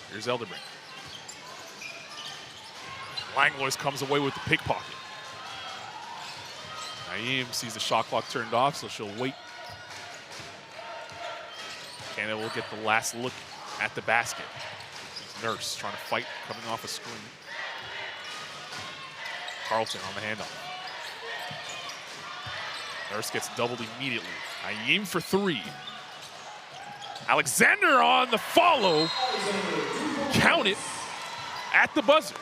Here's Eldebrink. Langlois comes away with the pickpocket. Naeem sees the shot clock turned off, so she'll wait. Canada will get the last look at the basket. Nurse trying to fight, coming off a screen. Carlton on the handoff. Nurse gets doubled immediately. Naeem for 3. Alexander on the follow. Count it at the buzzer.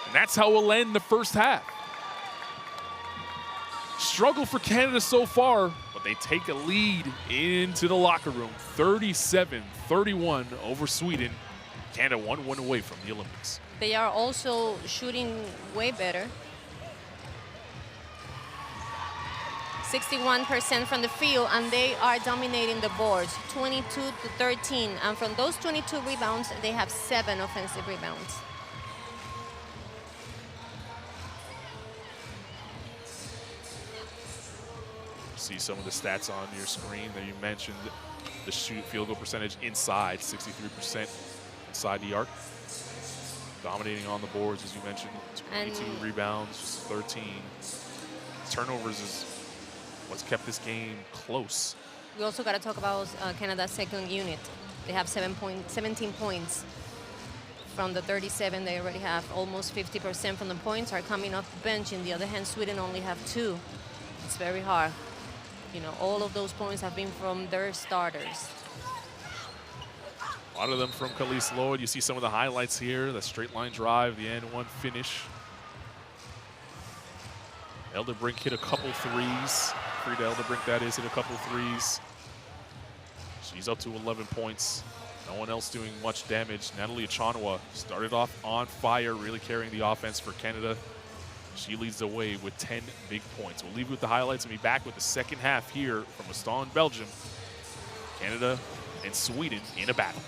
And that's how we'll end the first half. Struggle for Canada so far, but they take a lead into the locker room. 37-31 over Sweden. Canada 1 away from the Olympics. They are also shooting way better. 61% from the field, and they are dominating the boards, 22-13. And from those 22 rebounds, they have 7 offensive rebounds. See some of the stats on your screen that you mentioned. The field goal percentage inside, 63% inside the arc. Dominating on the boards, as you mentioned, 22 rebounds, just 13. Turnovers is what's kept this game close. We also got to talk about Canada's second unit. They have 17 points from the 37. They already have almost 50% from the points are coming off the bench. On the other hand, Sweden only have 2. It's very hard. You know, all of those points have been from their starters. A lot of them from Khalees Lloyd. You see some of the highlights here. The straight line drive, the and one finish. Elderbrink hit a couple threes. Frida Elderbrink, that is, hit a couple threes. She's up to 11 points. No one else doing much damage. Natalie Achanwa started off on fire, really carrying the offense for Canada. She leads the way with 10 big points. We'll leave you with the highlights and be back with the second half here from Aston, Belgium. Canada and Sweden in a battle.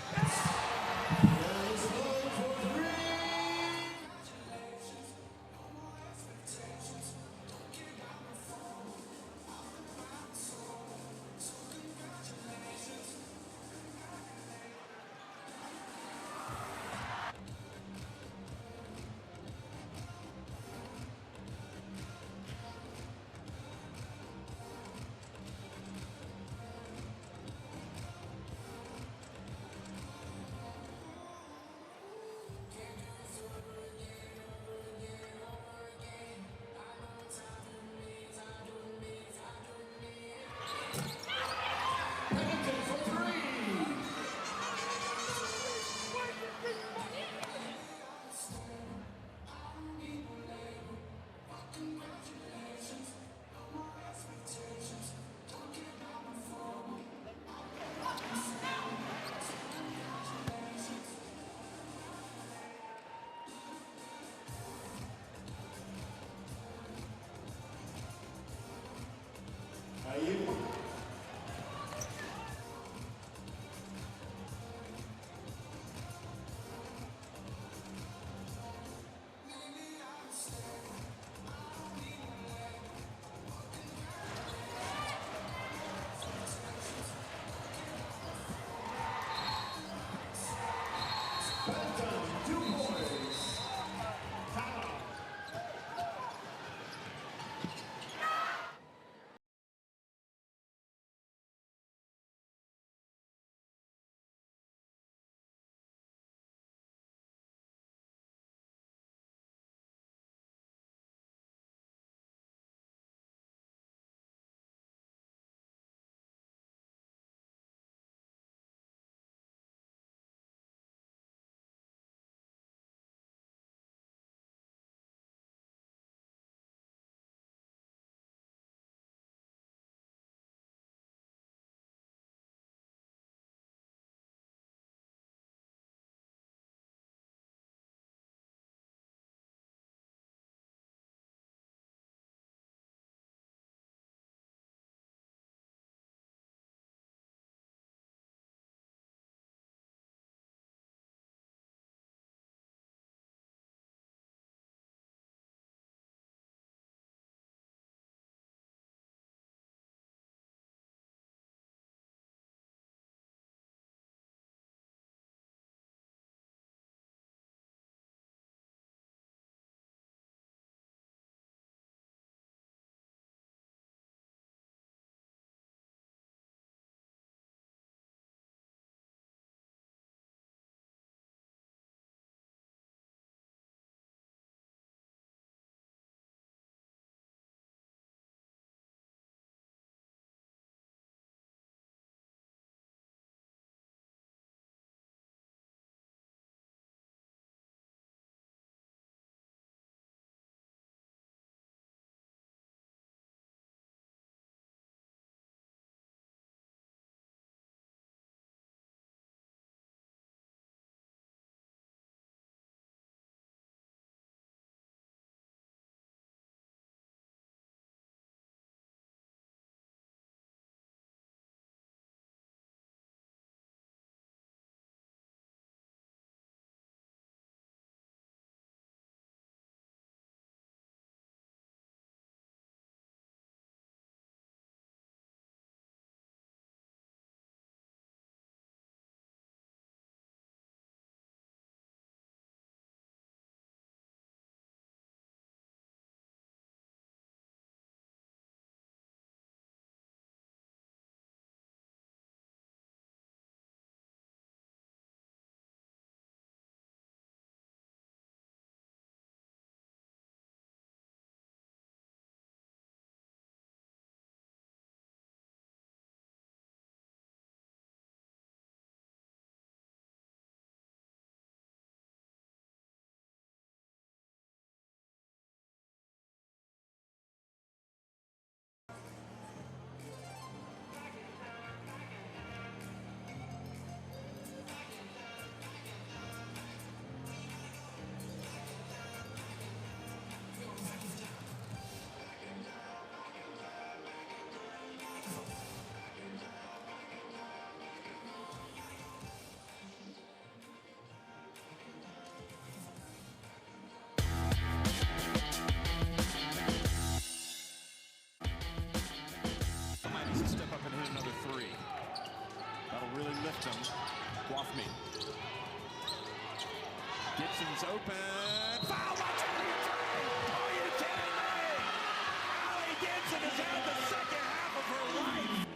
Johnson has had the second half of her life.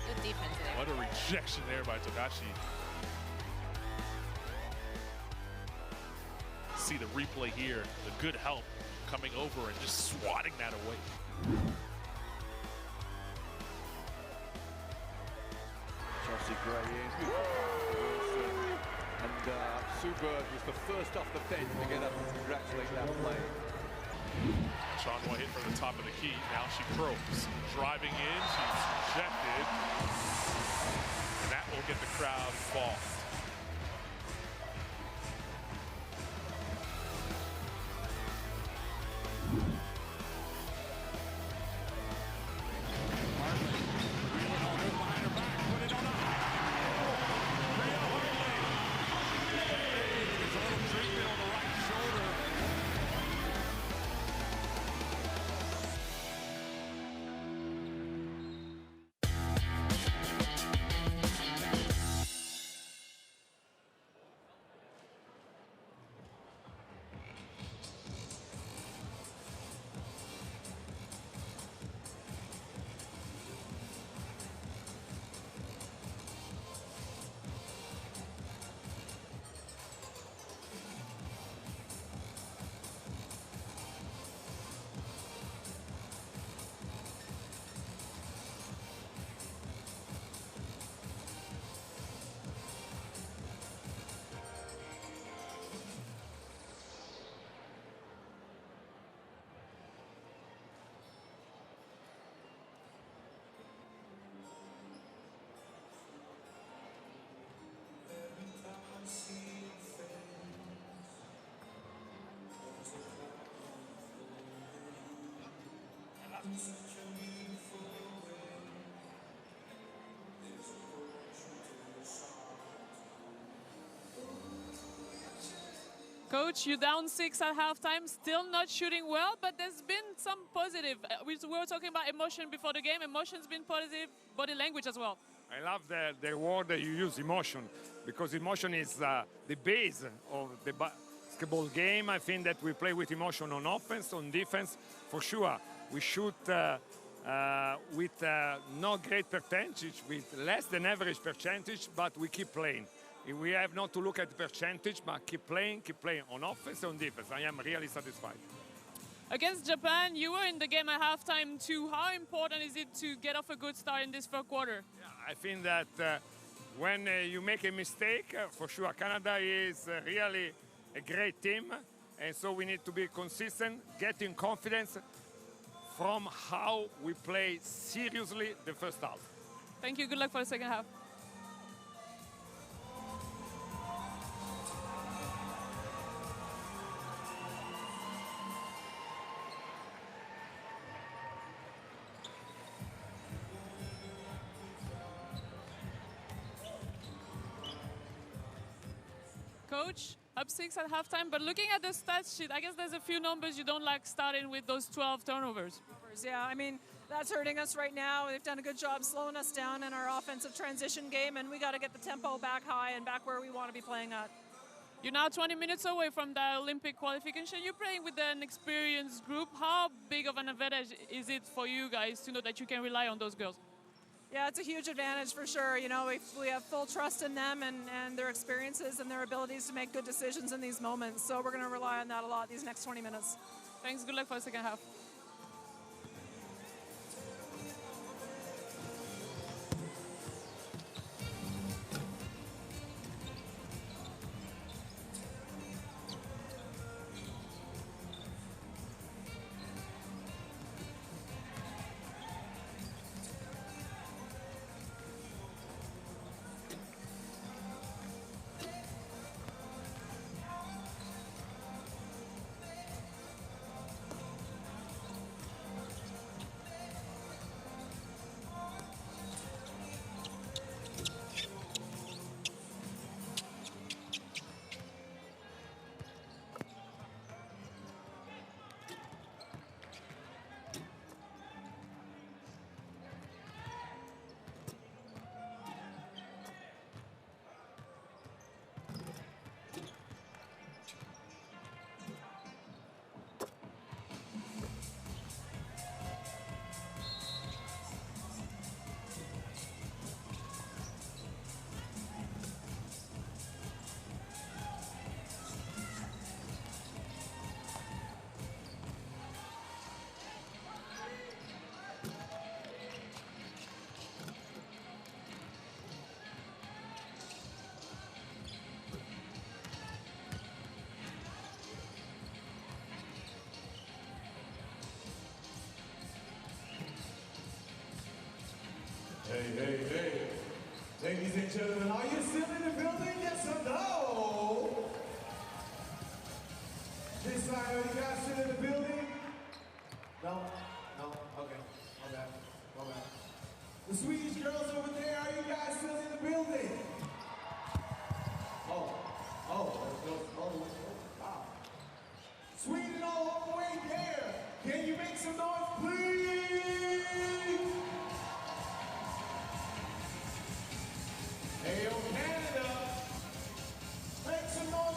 Good defense there. What a rejection there by Togashi. See the replay here, the good help coming over and just swatting that away. Chelsea Gray in. And Suberg was the first off the bench to get up and congratulate that play. Sean hit from the top of the key. Now she probes. Driving in, she's rejected. And that will get the crowd involved. Coach, you're down 6 at halftime, still not shooting well, but there's been some positive. We were talking about emotion before the game. Emotion's been positive, body language as well. I love the word that you use, emotion, because emotion is the base of the basketball game. I think that we play with emotion on offense, on defense, for sure. We shoot with not great percentage, with less than average percentage, but we keep playing. We have not to look at the percentage, but keep playing on offense and on defense. I am really satisfied. Against Japan, you were in the game at halftime too. How important is it to get off a good start in this third quarter? Yeah, I think that when you make a mistake, for sure, Canada is really a great team. And so we need to be consistent, getting confidence from how we play seriously the first half. Thank you. Good luck for the second half. Coach, up 6 at halftime, but looking at the stats sheet, I guess there's a few numbers you don't like starting with those 12 turnovers. Yeah, I mean, that's hurting us right now. They've done a good job slowing us down in our offensive transition game, and we got to get the tempo back high and back where we want to be playing at. You're now 20 minutes away from the Olympic qualification. You're playing with an experienced group. How big of an advantage is it for you guys to know that you can rely on those girls? Yeah, it's a huge advantage for sure. You know, we have full trust in them and their experiences and their abilities to make good decisions in these moments. So we're going to rely on that a lot these next 20 minutes. Thanks. Good luck for the second half.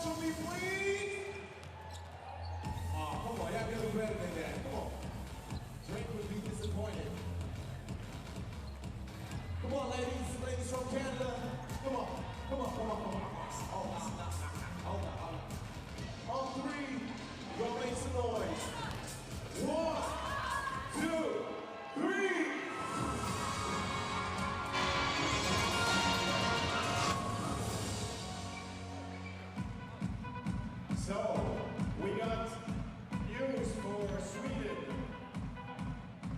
for me, please. Oh, come on, y'all gotta do better than that. Come on. Drake would be disappointed. Come on, ladies from Canada. Come on, come on, come on, come on. Hold on. On three, go make some noise. 1, 2, 3. So, we got news for Sweden.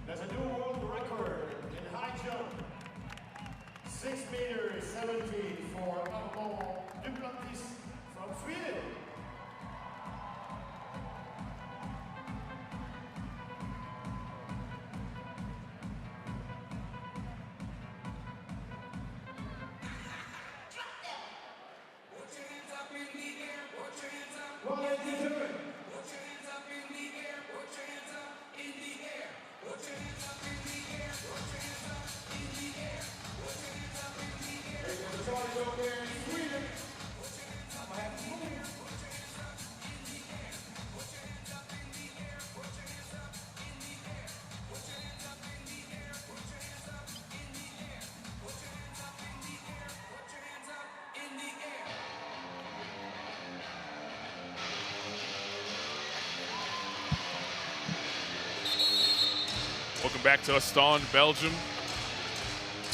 There's a new world record in high jump. 6 meters 17 for Armand Duplantis from Sweden. What are you doing? Put your hands up in the air. Put your hands up in the air. Put your hands up in the air. Put your hands up in the air. Put your hands up in the air. Hey, the Chargers over there in Sweden. Put your hands up in the air. Put your hands up in the air. Put your hands up in the air. Put your hands up in the air. Put your hands up in the air. Put your hands up in the air. Put your hands up in the air. Put your hands up in the air. Welcome back to Aston, Belgium.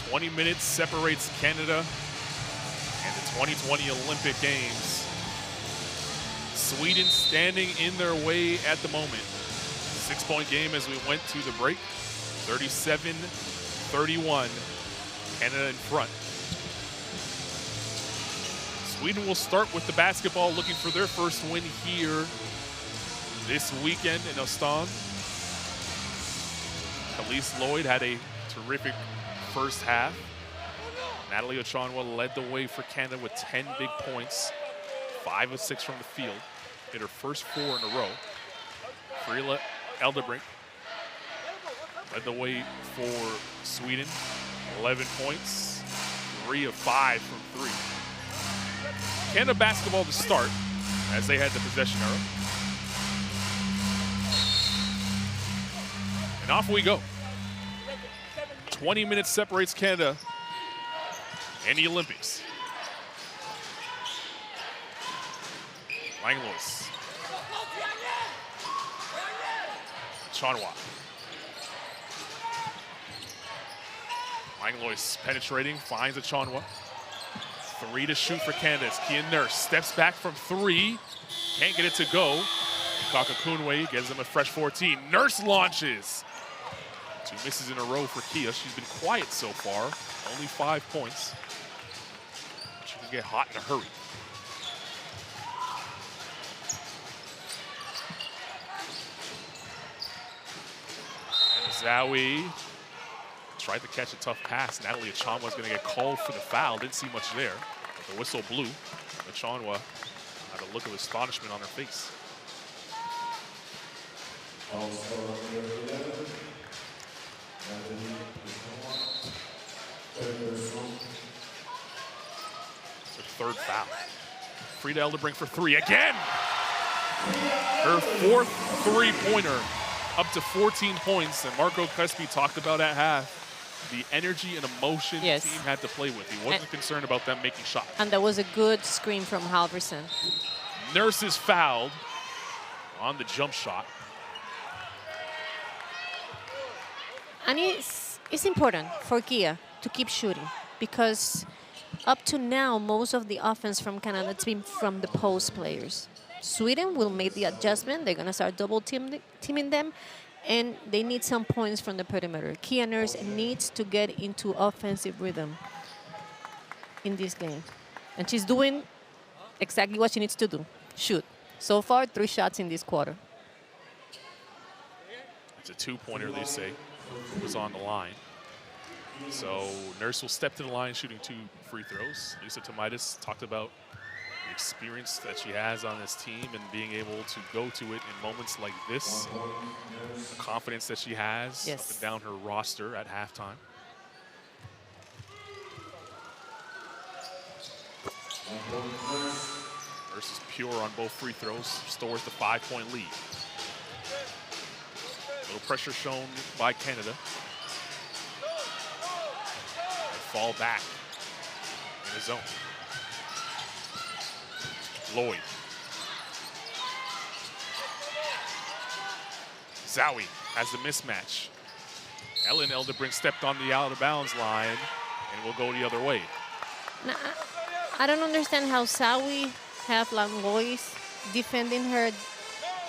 20 minutes separates Canada and the 2020 Olympic Games. Sweden standing in their way at the moment. 6-point game as we went to the break. 37-31, Canada in front. Sweden will start with the basketball, looking for their first win here this weekend in Aston. Khalees Lloyd had a terrific first half. Natalie Ochanwa led the way for Canada with 10 big points, 5 of 6 from the field. Hit her first 4 in a row. Friela Eldebrink led the way for Sweden, 11 points, 3 of 5 from 3. Canada basketball to start as they had the possession arrow. And off we go. 20 minutes separates Canada and the Olympics. Langlois. Chanwa. Langlois penetrating, finds Ochanwa. 3 to shoot for Canada. Kia Nurse steps back from 3. Can't get it to go. Kakakunwe gives them a fresh 14. Nurse launches. 2 misses in a row for Kia. She's been quiet so far. Only 5 points. She can get hot in a hurry. And Zawi tried to catch a tough pass. Natalie Ochanwa was going to get called for the foul. Didn't see much there. But the whistle blew. Ochanwa had a look of astonishment on her face. It's her third foul. Frieda Eldebrink for 3 again. Her 4th three-pointer, up to 14 points. And Marco Crespi talked about at half the energy and emotion the team had to play with. He wasn't concerned about them making shots. And that was a good screen from Halverson. Nurse is fouled on the jump shot. And it's important for Kia to keep shooting because up to now, most of the offense from Canada has been from the post players. Sweden will make the adjustment. They're going to start double teaming them, and they need some points from the perimeter. Kia Nurse needs to get into offensive rhythm in this game. And she's doing exactly what she needs to do, shoot. So far, 3 shots in this quarter. It's a 2-pointer, they say. Was on the line. So Nurse will step to the line shooting 2 free throws. Lisa Tomaitis talked about the experience that she has on this team and being able to go to it in moments like this. The confidence that she has up and down her roster at halftime. Nurse is pure on both free throws, restores the 5-point lead. Little pressure shown by Canada. They fall back in the zone. Lloyd. Zowie has the mismatch. Ellen Elderbrink stepped on the out-of-bounds line and will go the other way. Now, I don't understand how Zowie have Langlois defending her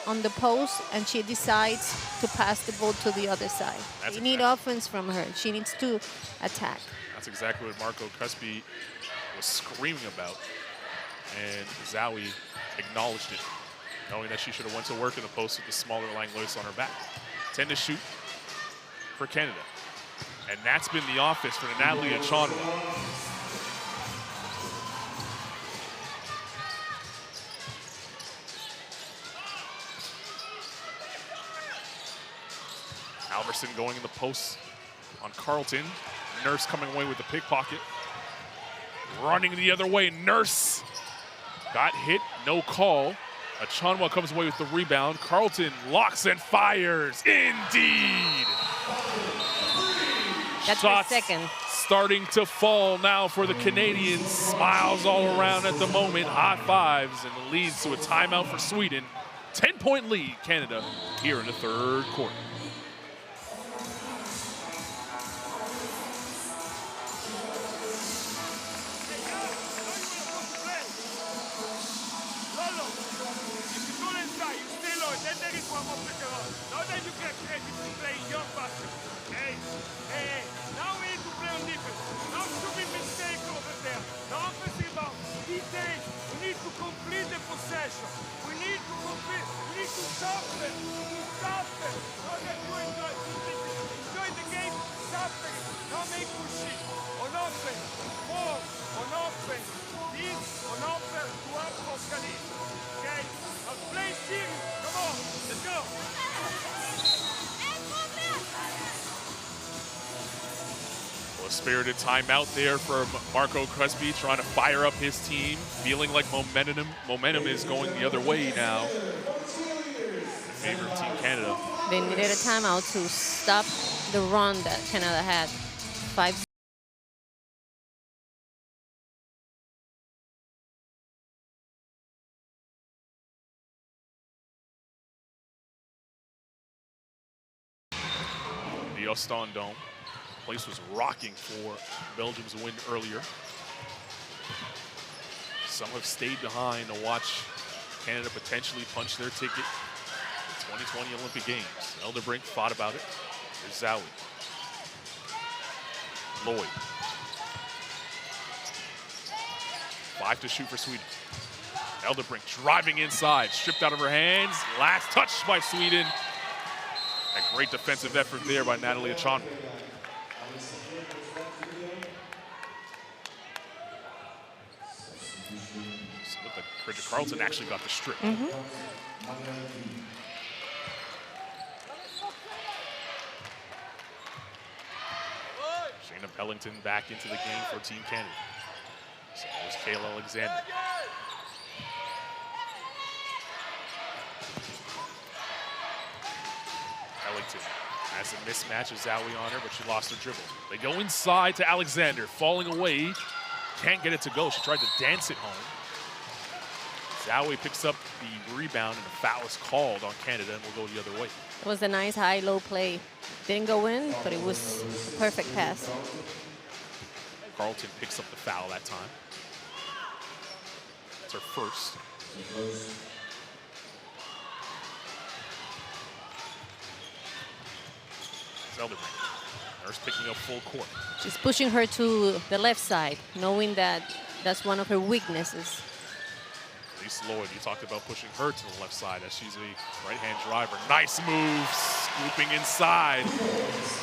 on the post, and she decides to pass the ball to the other side. You need offense from her. She needs to attack. That's exactly what Marco Crespi was screaming about, and Zowie acknowledged it, knowing that she should have went to work in the post with the smaller Langlois on her back. 10 to shoot for Canada. And that's been the offense for Natalie Achanwa. Alverson going in the post on Carlton. Nurse coming away with the pickpocket. Running the other way, Nurse got hit, no call. Achanwa comes away with the rebound. Carlton locks and fires, indeed. That's Shots the second. Starting to fall now for the Canadians. Smiles all around at the moment, high fives, and it leads to a timeout for Sweden. 10-point lead, Canada, here in the third quarter. We need to complete, we need to suffer. Enjoy the game, suffering, not make pushing. On offense, more, on offense, this on offense to up for Scalise. Okay? Now play serious, come on, let's go. Well, a spirited timeout there from Marco Crespi, trying to fire up his team, feeling like momentum is going the other way now in favor of Team Canada. They needed a timeout to stop the run that Canada had. 5. The Ostend Dome. The place was rocking for Belgium's win earlier. Some have stayed behind to watch Canada potentially punch their ticket to the 2020 Olympic Games. Elderbrink thought about it. There's Zowie. Lloyd. 5 to shoot for Sweden. Elderbrink driving inside, stripped out of her hands. Last touch by Sweden. A great defensive effort there by Natalie Achanwa. Looked like Bridget Carlton actually got the strip. Mm-hmm. Shayna Pellington back into the game for Team Canada. So there's Kayla Alexander. Pellington has a mismatch of Zowie on her, but she lost her dribble. They go inside to Alexander, falling away. Can't get it to go. She tried to dance it home. Zowie picks up the rebound, and a foul is called on Canada, and will go the other way. It was a nice high-low play. Didn't go in, but it was a perfect pass. Carlton picks up the foul that time. It's her first. Elderbrink. Nurse picking up full court. She's pushing her to the left side, knowing that that's one of her weaknesses. Elise Lloyd, you talked about pushing her to the left side as she's a right-hand driver. Nice move, scooping inside.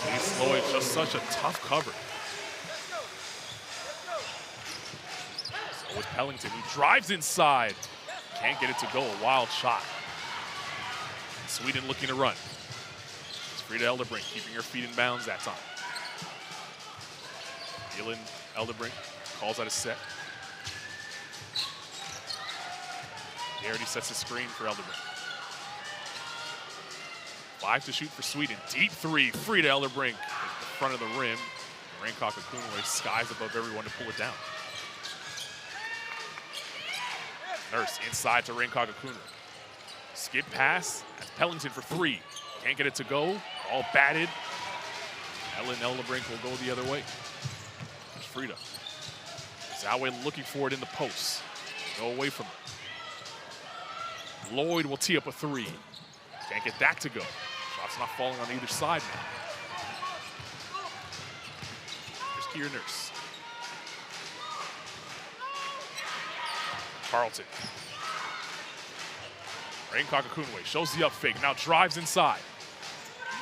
Elise Lloyd, just such a tough cover. So with Pellington, who drives inside. Can't get it to go, a wild shot. Sweden looking to run. It's Frida Elderbrink, keeping her feet in bounds that time. Elin Elderbrink calls out a set. Garrity sets the screen for Elderbrink. 5 to shoot for Sweden. Deep three, free to Elderbrink. At the front of the rim. Rancock Akunwe skies above everyone to pull it down. Nurse inside to Rancock Akunwe. Skip pass. That's Pellington for 3. Can't get it to go. All batted. Ellen Elderbrink will go the other way. There's Frida. Zawe looking for it in the post. Go away from it. Lloyd will tee up a 3. Can't get that to go. Shot's not falling on either side now. Here's Kier Nurse. Carlton. Rancock Akunwe shows the up fake. Now drives inside.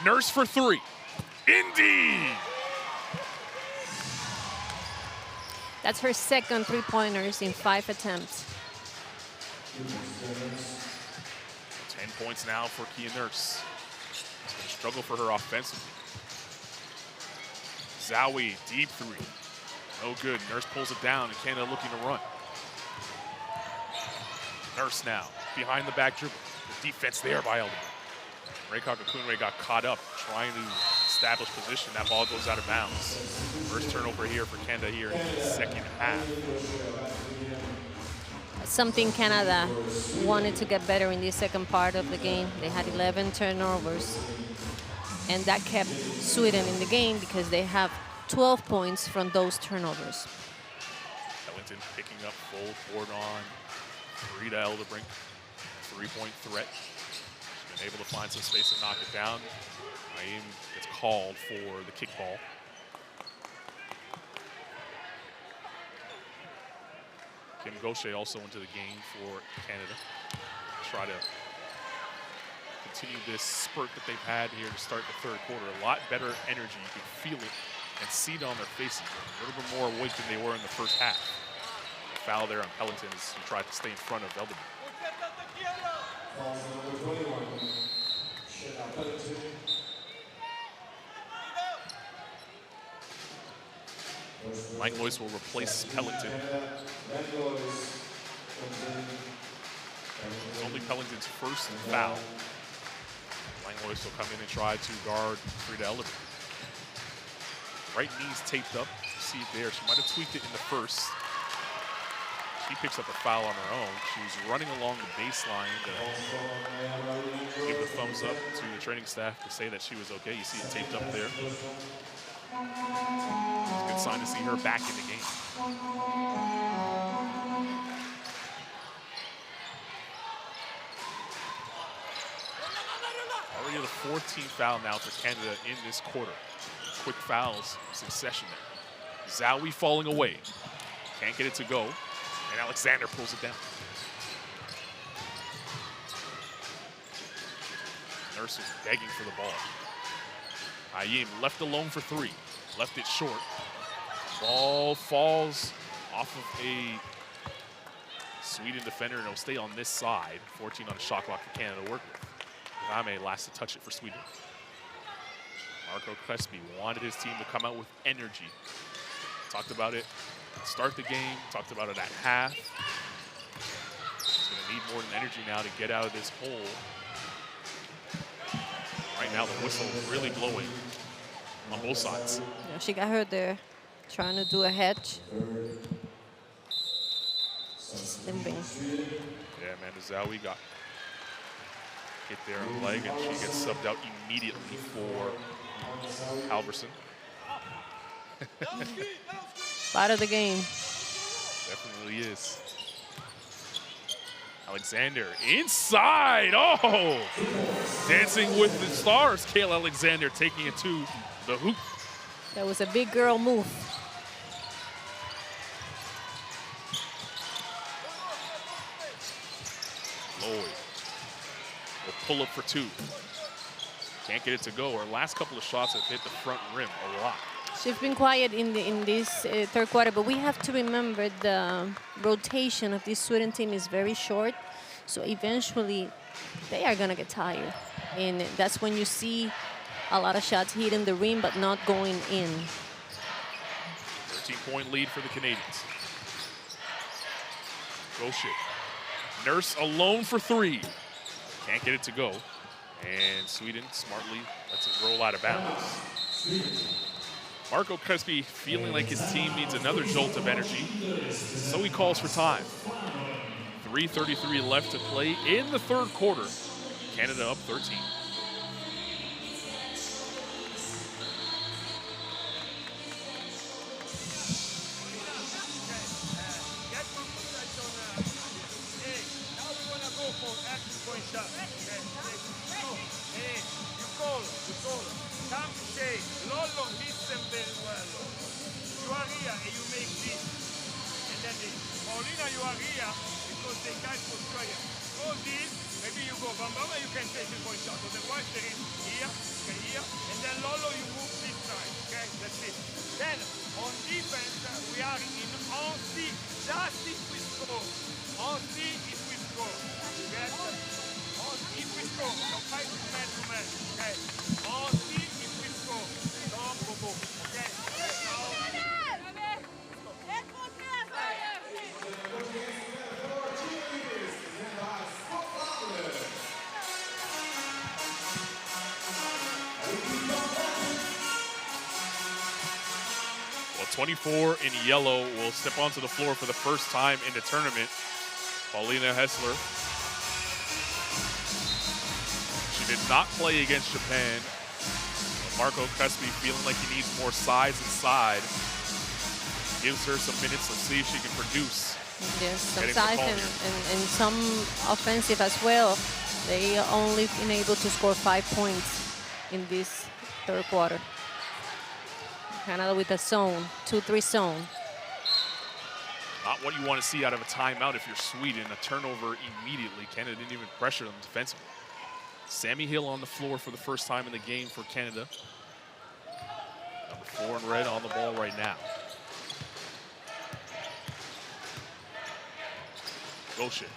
Nurse for 3. Indeed! That's her second three-pointers in 5 attempts. 10 points now for Kia Nurse. It's going to struggle for her offensively. Zawi, deep 3. No good. Nurse pulls it down, and Canada looking to run. Nurse now, behind the back dribble. The defense there by Elderbrink. Rancock Akunwe got caught up trying to establish position. That ball goes out of bounds. First turnover here for Canada here in the second half. Something Canada wanted to get better in the second part of the game. They had 11 turnovers, and that kept Sweden in the game because they have 12 points from those turnovers. Ellington picking up full court on 3 to Elderbrink. 3-point threat. She's been able to find some space and knock it down. Naeem gets called for the kickball. Kim Gaucher also into the game for Canada. Try to continue this spurt that they've had here to start the third quarter. A lot better energy. You can feel it and see it on their faces. A little bit more awake than they were in the first half. The foul there on Pellington as he tried to stay in front of Elderbrink. Langlois will replace Pellington. It's only Pellington's first foul. Langlois will come in and try to guard Frida Elderbrink. Right knee's taped up. You see it there. She might have tweaked it in the first. She picks up a foul on her own. She was running along the baseline to give the thumbs up to the training staff to say that she was okay. You see it taped up there. It's a good sign to see her back in the game. Already the 14th foul now for Canada in this quarter. Quick fouls, succession there. Zawi falling away. Can't get it to go. And Alexander pulls it down. Nurse is begging for the ball. Ayim left alone for 3. Left it short. Ball falls off of a Sweden defender, and it'll stay on this side. 14 on the shot clock for Canada to work with. Rame last to touch it for Sweden. Marco Crespi wanted his team to come out with energy. Talked about it at the start of the game, talked about it at half. He's going to need more than energy now to get out of this hole. Right now, the whistle really blowing on both sides. Yeah, she got her there, trying to do a hedge. She's limping. Yeah, Amanda Zawi got hit there on the leg, and she gets subbed out immediately for Halverson. Part of the game. Definitely is. Alexander inside. Oh! Dancing with the stars. Kale Alexander taking it to the hoop. That was a big girl move. Lloyd will pull up for 2. Can't get it to go. Her last couple of shots have hit the front rim a lot. She's been quiet in this third quarter, but we have to remember the rotation of this Sweden team is very short. So eventually, they are going to get tired. And that's when you see a lot of shots hitting the rim, but not going in. 13-point lead for the Canadians. Gaucher. Nurse alone for three. Can't get it to go. And Sweden smartly lets it roll out of bounds. Marco Crespi feeling like his team needs another jolt of energy, so he calls for time. 3:33 left to play in the third quarter. Canada up 13. Lollo listen very well. You are here and you make this. And then Paulina, you are here because the guys will try it. All this, maybe you go bam bam and you can take the point shot. Otherwise there is here, okay, here, and then Lollo you move this side. Okay, that's it. Then on defense we are in on C. Just if we score. On C if we score. Yes. On if we score. No fight man to man. Okay. On C if we score. Don't go boom. Okay. Well, 24 in yellow will step onto the floor for the first time in the tournament. Paulina Hessler. She did not play against Japan. But Marco Crespi feeling like he needs more size inside. Gives her some minutes. Let's see if she can produce. Yes, some size and some offensive as well. They only been able to score 5 points in this third quarter. Canada with a zone, 2-3 zone. Not what you want to see out of a timeout if you're Sweden. A turnover immediately. Canada didn't even pressure them defensively. Sammy Hill on the floor for the first time in the game for Canada. Number 4 in red on the ball right now. Goshen.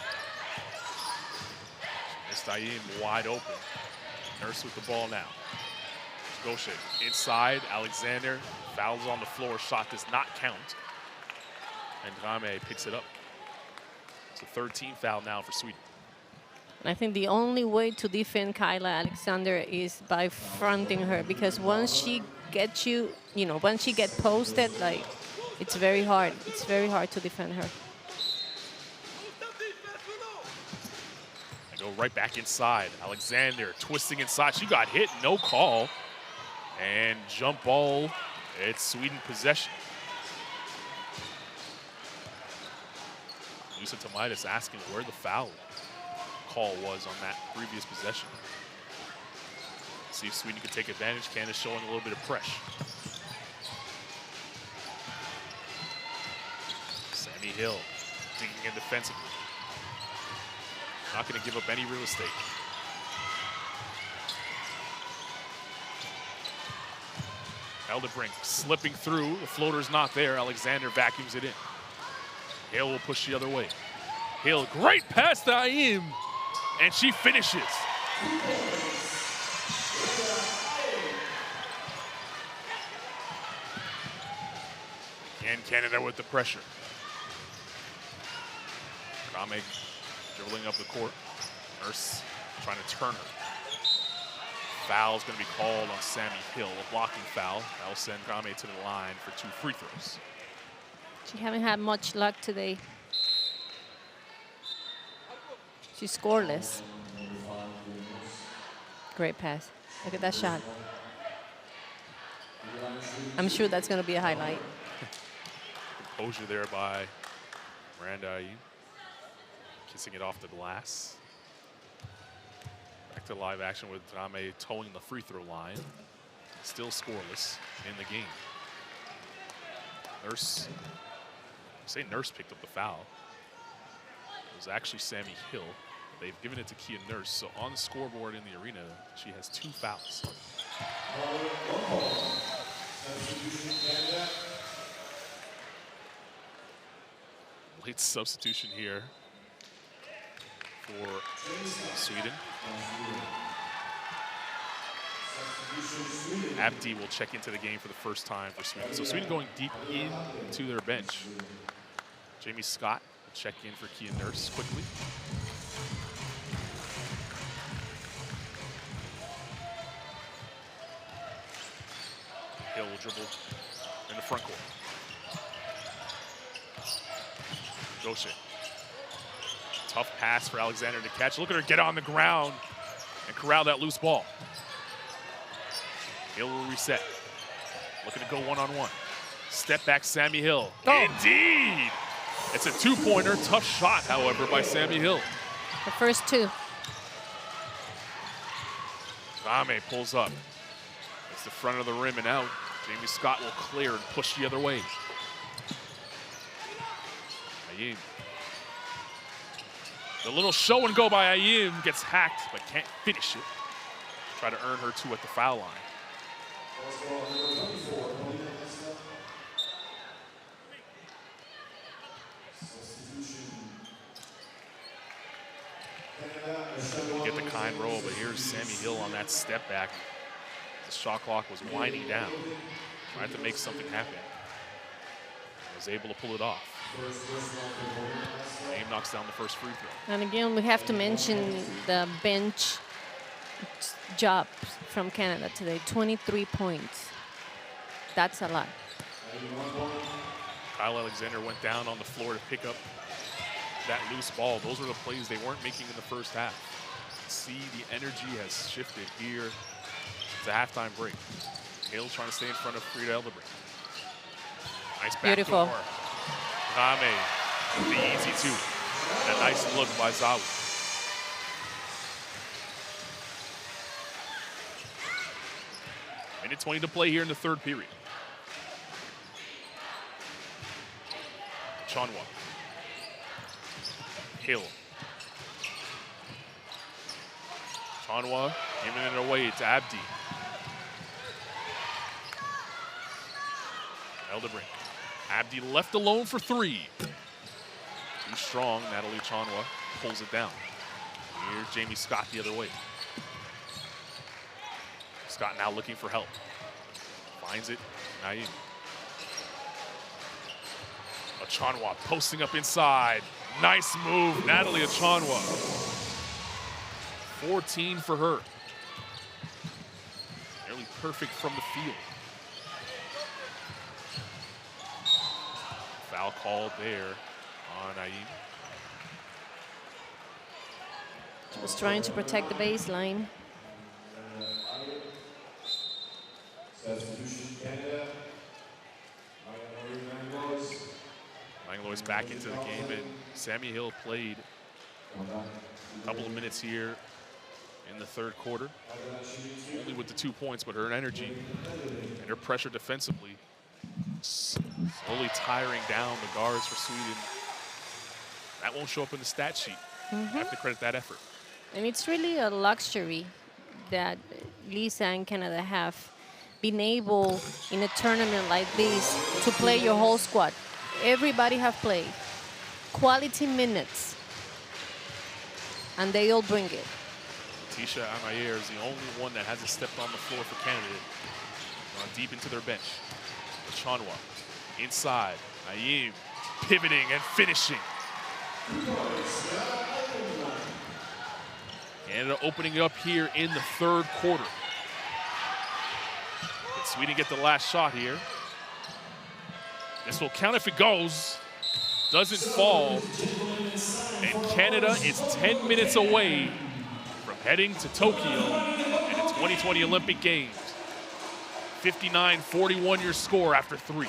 Missed Ayim wide open. Nurse with the ball now. Goshen inside. Alexander fouls on the floor. Shot does not count. And Drame picks it up. It's a 13 foul now for Sweden. I think the only way to defend Kyla Alexander is by fronting her, because once she gets you, once she gets posted, like, it's very hard. It's very hard to defend her. I go right back inside. Alexander twisting inside. She got hit, no call. And jump ball, it's Sweden possession. Lisa Tomaitis asking where the foul call was on that previous possession. See if Sweden could take advantage. Canada showing a little bit of pressure. Sammy Hill digging in defensively. Not going to give up any real estate. Eldebrink slipping through. The floater's not there. Alexander vacuums it in. Hill will push the other way. Hill, great pass to Ayim. And she finishes. And Canada with the pressure. Rame dribbling up the court. Nurse trying to turn her. Foul's going to be called on Sammy Hill, a blocking foul. That will send Rame to the line for 2 free throws. She haven't had much luck today. She's scoreless. Great pass. Look at that shot. I'm sure that's going to be a highlight. Composure there by Miranda Ayim. Kissing it off the glass. Back to live action with Drame towing the free throw line. Still scoreless in the game. Nurse, I say Nurse picked up the foul. It was actually Sammy Hill. They've given it to Kia Nurse, so on the scoreboard in the arena, she has 2 fouls. Late substitution here for Sweden. Abdi will check into the game for the first time for Sweden. So Sweden going deep into their bench. Jamie Scott will check in for Kia Nurse quickly. dribble in the front court. Gaucher. Tough pass for Alexander to catch. Look at her get on the ground and corral that loose ball. Hill will reset. Looking to go one-on-one. Step back, Sammy Hill. Oh. Indeed! It's a two-pointer. Tough shot, however, by Sammy Hill. The first two. Vame pulls up. It's the front of the rim and out. Jamie Scott will clear and push the other way. Ayim. The little show and go by Ayim gets hacked, but can't finish it. Try to earn her 2 at the foul line. You get the kind roll, but here's Sammy Hill on that step back. The shot clock was winding down. Tried to make something happen. Was able to pull it off. Aim knocks down the first free throw. And again, we have to mention the bench job from Canada today. 23 points. That's a lot. Kyle Alexander went down on the floor to pick up that loose ball. Those were the plays they weren't making in the first half. See, the energy has shifted here. It's a halftime break. Hill trying to stay in front of Frida Eldebrink. Nice back Beautiful. door. Name, the easy two. And a nice look by Zawi. Minute 20 to play here in the third period. Chanwa. Hill. Chanwa giving it away to Abdi. Eldebrink. Abdi left alone for 3. Too strong. Natalie Chanwa pulls it down. Here's Jamie Scott the other way. Scott now looking for help. Finds it. Naeem. Achanwa posting up inside. Nice move, Natalie Achanwa. 14 for her. Nearly perfect from the field. Foul called there on Naeem. Was trying to protect the baseline. Substitution Canada. Langlois back into the game, and Sammy Hill played a couple of minutes here in the third quarter. Only with the 2 points, but her energy and her pressure defensively slowly tiring down the guards for Sweden. That won't show up in the stat sheet. I have to credit that effort. And it's really a luxury that Lisa and Canada have been able in a tournament like this to play your whole squad. Everybody have played quality minutes, and they all bring it. Tisha Amayer is the only one that hasn't stepped on the floor for Canada. Gone deep into their bench. Chanwa inside. Naeem pivoting and finishing. Canada opening it up here in the third quarter. Can Sweden get the last shot here? This will count if it goes. Doesn't fall. And Canada is 10 minutes away from heading to Tokyo in the 2020 Olympic Games. 59-41 your score after 3.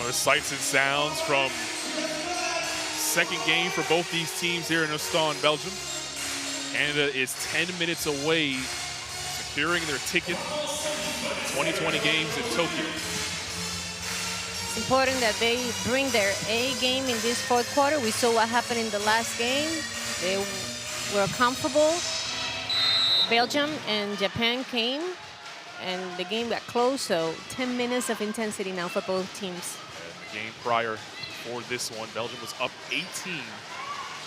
Another sights and sounds from second game for both these teams here in Ostend, Belgium. Canada is 10 minutes away securing their ticket to the 2020 games in Tokyo. It's important that they bring their A game in this fourth quarter. We saw what happened in the last game. They were comfortable. Belgium and Japan came, and the game got close, so 10 minutes of intensity now for both teams. And the game prior for this one, Belgium was up 18.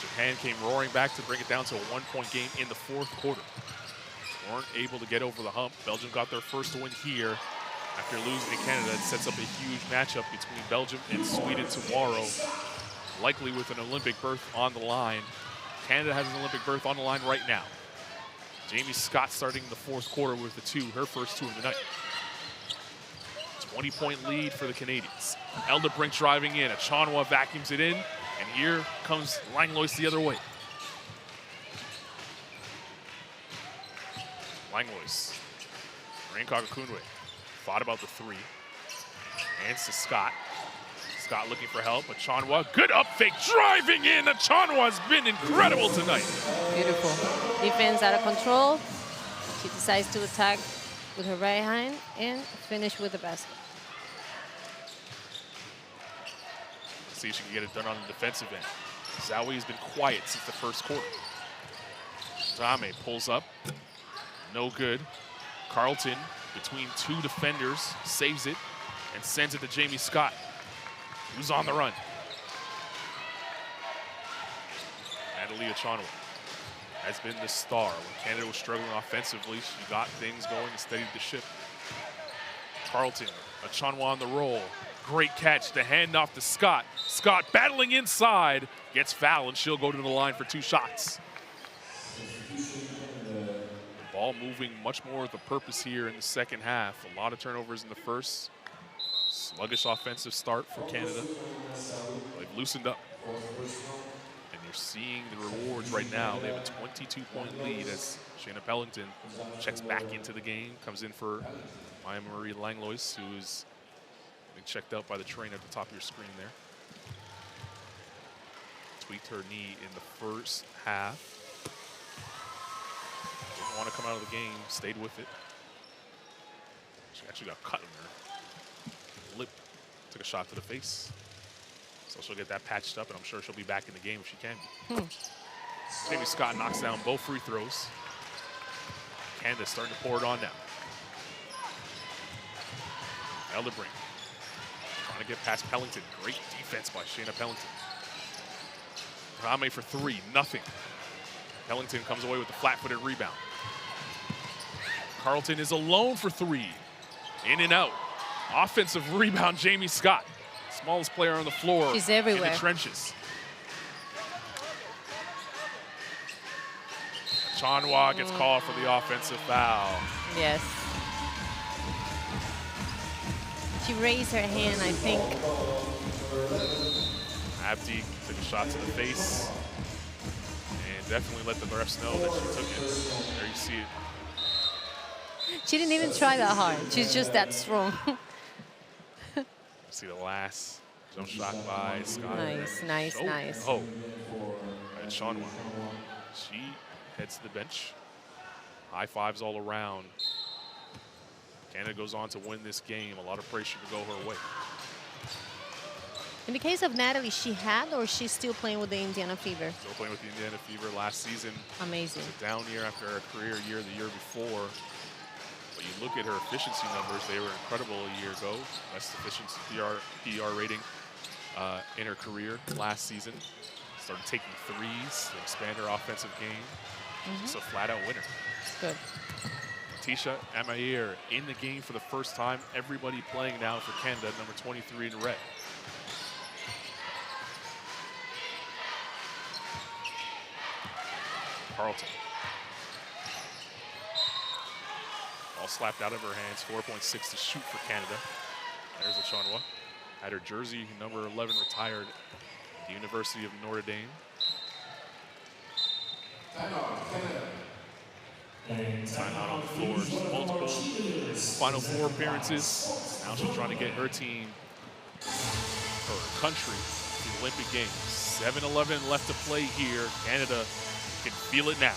Japan came roaring back to bring it down to a 1-point game in the fourth quarter. Weren't able to get over the hump. Belgium got their first win here after losing to Canada. It sets up a huge matchup between Belgium and Sweden tomorrow, likely with an Olympic berth on the line. Canada has an Olympic berth on the line right now. Jamie Scott starting the fourth quarter with the two, her first two of the night. 20-point lead for the Canadians. Eldebrink driving in. Achanwa vacuums it in. And here comes Langlois the other way. Langlois. Raincock Akunwe thought about the three. Hands to Scott. Scott looking for help. Achanwa, good up fake, driving in. Achanwa's been incredible tonight. Beautiful. Defense out of control. She decides to attack with her right hand and finish with the basket. See if she can get it done on the defensive end. Zawi has been quiet since the first quarter. Dame pulls up. No good. Carlton, between two defenders, saves it and sends it to Jamie Scott, who's on the run. Natalie Achanwa has been the star. When Canada was struggling offensively, she got things going and steadied the ship. Carlton, Achanwa on the roll. Great catch, the handoff to Scott. Scott battling inside, gets fouled, and she'll go to the line for two shots. The ball moving much more with a purpose here in the second half. A lot of turnovers in the first. Sluggish offensive start for Canada. They've loosened up. And you're seeing the rewards right now. They have a 22-point lead as Shayna Pellington checks back into the game, comes in for Maya Marie Langlois, who's being checked out by the trainer at the top of your screen there. Tweaked her knee in the first half. Didn't want to come out of the game, stayed with it. She actually got cut in her lip, took a shot to the face. So she'll get that patched up, and I'm sure she'll be back in the game if she can be. Jamie Scott knocks down both free throws. Canada's starting to pour it on now. Eldebrink trying to get past Pellington. Great defense by Shayna Pellington. Rame for three, nothing. Pellington comes away with the flat-footed rebound. Carlton is alone for three. In and out. Offensive rebound, Jamie Scott. Smallest player on the floor. She's everywhere. In the trenches. Achanwa gets called for the offensive foul. Yes. She raised her hand, I think. Abdi took a shot to the face and definitely let the refs know that she took it. There you see it. She didn't even try that hard. She's just that strong. See the last jump shot by Scott. Nice, nice, oh, nice. Oh, and Seanwa. She heads to the bench. High fives all around. Canada goes on to win this game. A lot of pressure to go her way. In the case of Natalie, she had or she's still playing with the Indiana Fever? Still playing with the Indiana Fever last season. Amazing. It was a down year after her career year the year before. But you look at her efficiency numbers, they were incredible a year ago. Best efficiency PR rating in her career last season. Started taking threes to expand her offensive game. Just a flat-out winner. Good. Tisha Amayer in the game for the first time. Everybody playing now for Canada, number 23 in red. Carlton. All slapped out of her hands, 4.6 to shoot for Canada. There's Achanwa. Had her jersey, number 11, retired at the University of Notre Dame. Time out on the floor. Multiple Final Four appearances. Now she's trying to get her team her country to the Olympic Games. 7:11 left to play here. Canada can feel it now.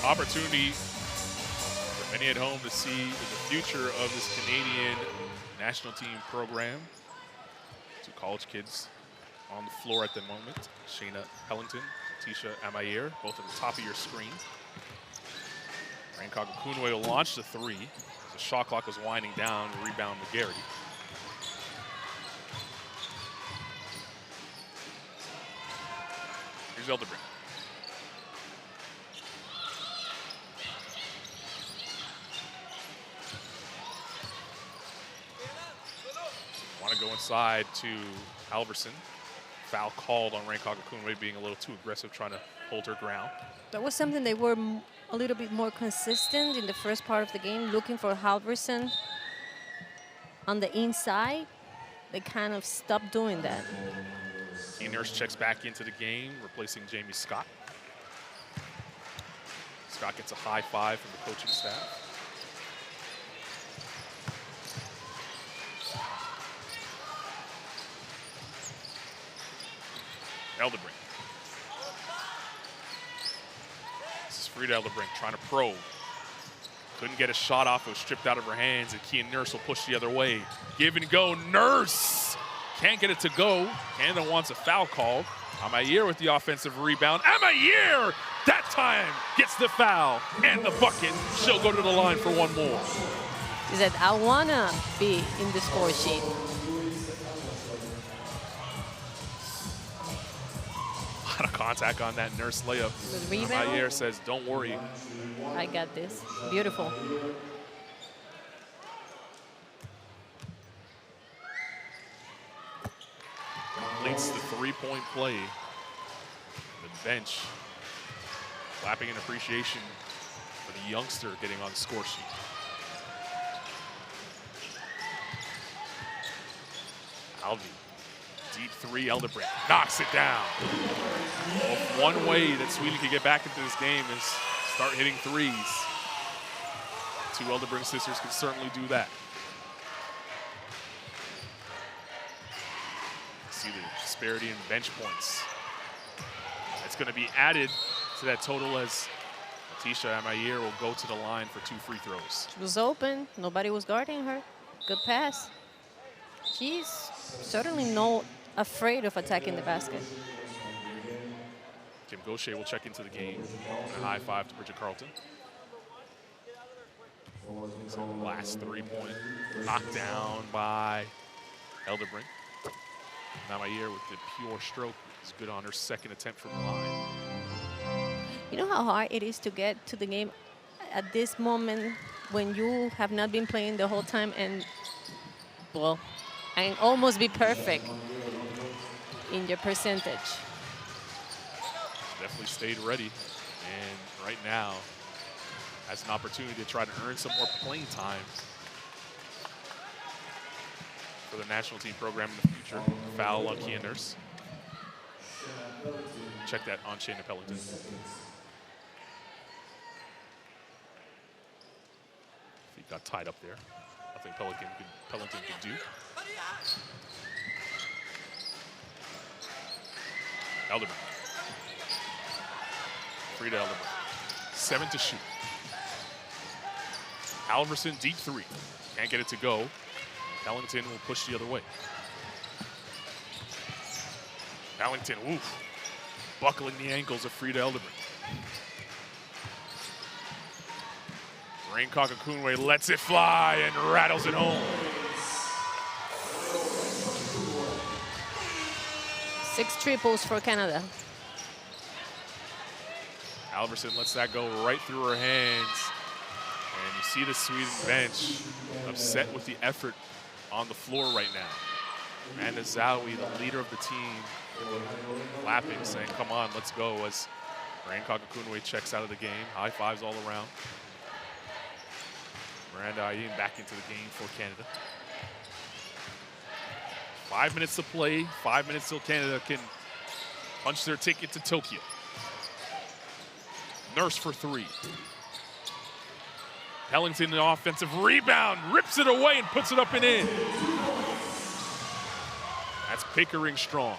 Opportunity for many at home to see the future of this Canadian national team program. Two college kids on the floor at the moment. Shayna Pellington, Tisha Amayer, both at the top of your screen. Rankog Okunwe will launch the three. As the shot clock was winding down, rebound McGarity. Here's Elderbrink. Want to go inside to Alverson. Foul called on Rankog Okunwe, being a little too aggressive, trying to hold her ground. That was something they were a little bit more consistent in the first part of the game, looking for Halverson on the inside. They kind of stopped doing that. Key Nurse checks back into the game, replacing Jamie Scott. Scott gets a high five from the coaching staff. Elderbrink. This is Frida Elderbrink trying to probe. Couldn't get a shot off. It was stripped out of her hands, and Kia Nurse will push the other way. Give and go. Nurse can't get it to go. Canada wants a foul call. Amayer with the offensive rebound. Amayer that time gets the foul and the bucket. She'll go to the line for one more. She said, I want to be in the score sheet. A lot of contact on that Nurse layup. The rebound. Amayer says, don't worry. I got this. Beautiful. Completes the three-point play. The bench clapping in appreciation for the youngster getting on the score sheet. Alvey, deep three, Elderbrink knocks it down. Well, one way that Sweden can get back into this game is start hitting threes. Two Elderbrink sisters can certainly do that. See the disparity in bench points. It's going to be added to that total as Tisha Amayer will go to the line for 2 free throws. She was open. Nobody was guarding her. Good pass. She's certainly not afraid of attacking the basket. Kim Gaucher will check into the game. And a high five to Bridget Carlton. So last 3-point knocked down by Elderbrink. Amayer with the pure stroke is good on her second attempt from the line. You know how hard it is to get to the game at this moment when you have not been playing the whole time and, well, and almost be perfect in your percentage. Definitely stayed ready, and right now has an opportunity to try to earn some more playing time for the national team program in the future. Foul on Kia Nurse. Check that on Shayna Pellington. He got tied up there. Nothing Pellington could do. Elderbrink. Frida Elderbrink. 7 to shoot. Halverson, deep three. Can't get it to go. Pellington will push the other way. Pellington, oof. Buckling the ankles of Frida Elderbrink. Rain Kakakunwe lets it fly and rattles it home. 6 triples for Canada. Halverson lets that go right through her hands. And you see the Sweden bench upset with the effort on the floor right now. Amanda Zowie, the leader of the team, clapping, saying, come on, let's go, as Rain Kakakunwe checks out of the game. High fives all around. Miranda Ayim back into the game for Canada. 5 minutes to play, 5 minutes till Canada can punch their ticket to Tokyo. Nurse for three. Pellington, the offensive rebound, rips it away and puts it up and in. That's Pickering strong.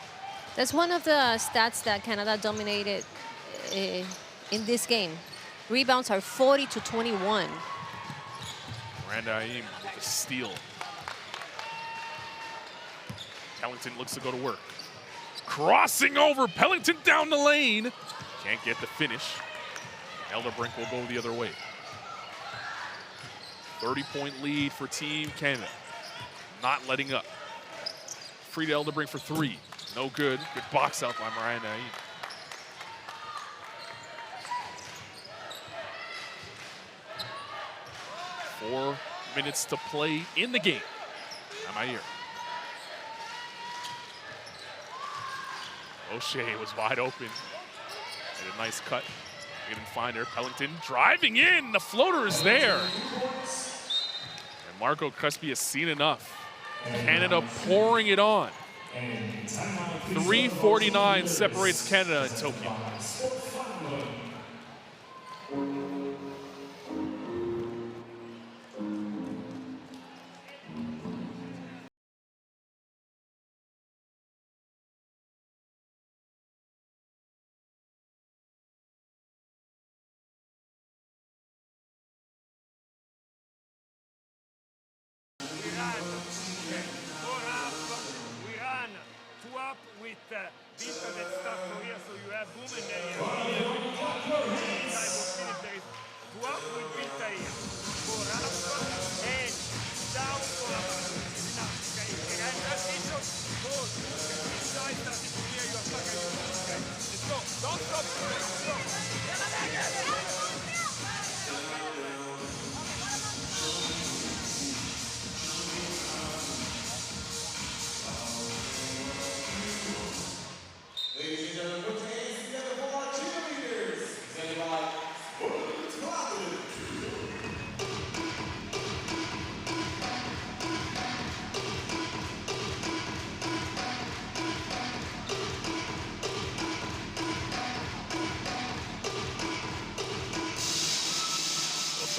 That's one of the stats that Canada dominated in this game. Rebounds are 40-21. Miranda Ayim with a steal. Pellington looks to go to work. Crossing over, Pellington down the lane. Can't get the finish. Elderbrink will go the other way. 30-point lead for Team Canada. Not letting up. Frida Elderbrink for three. No good. Good box out by Miranda Ayim. Four minutes to play in the game. Amair. O'Shea was wide open. Had a nice cut. He didn't find her. Pellington driving in. The floater is there. And Marco Crespi has seen enough. Canada pouring it on. 3:49 separates Canada and Tokyo. Vita that stuck here, so you have boom and then you have two up with Vita here. Four up and down for up. Okay, and that's it. Four. This side started to clear your attack. Okay, let's go. Don't stop. Let's go.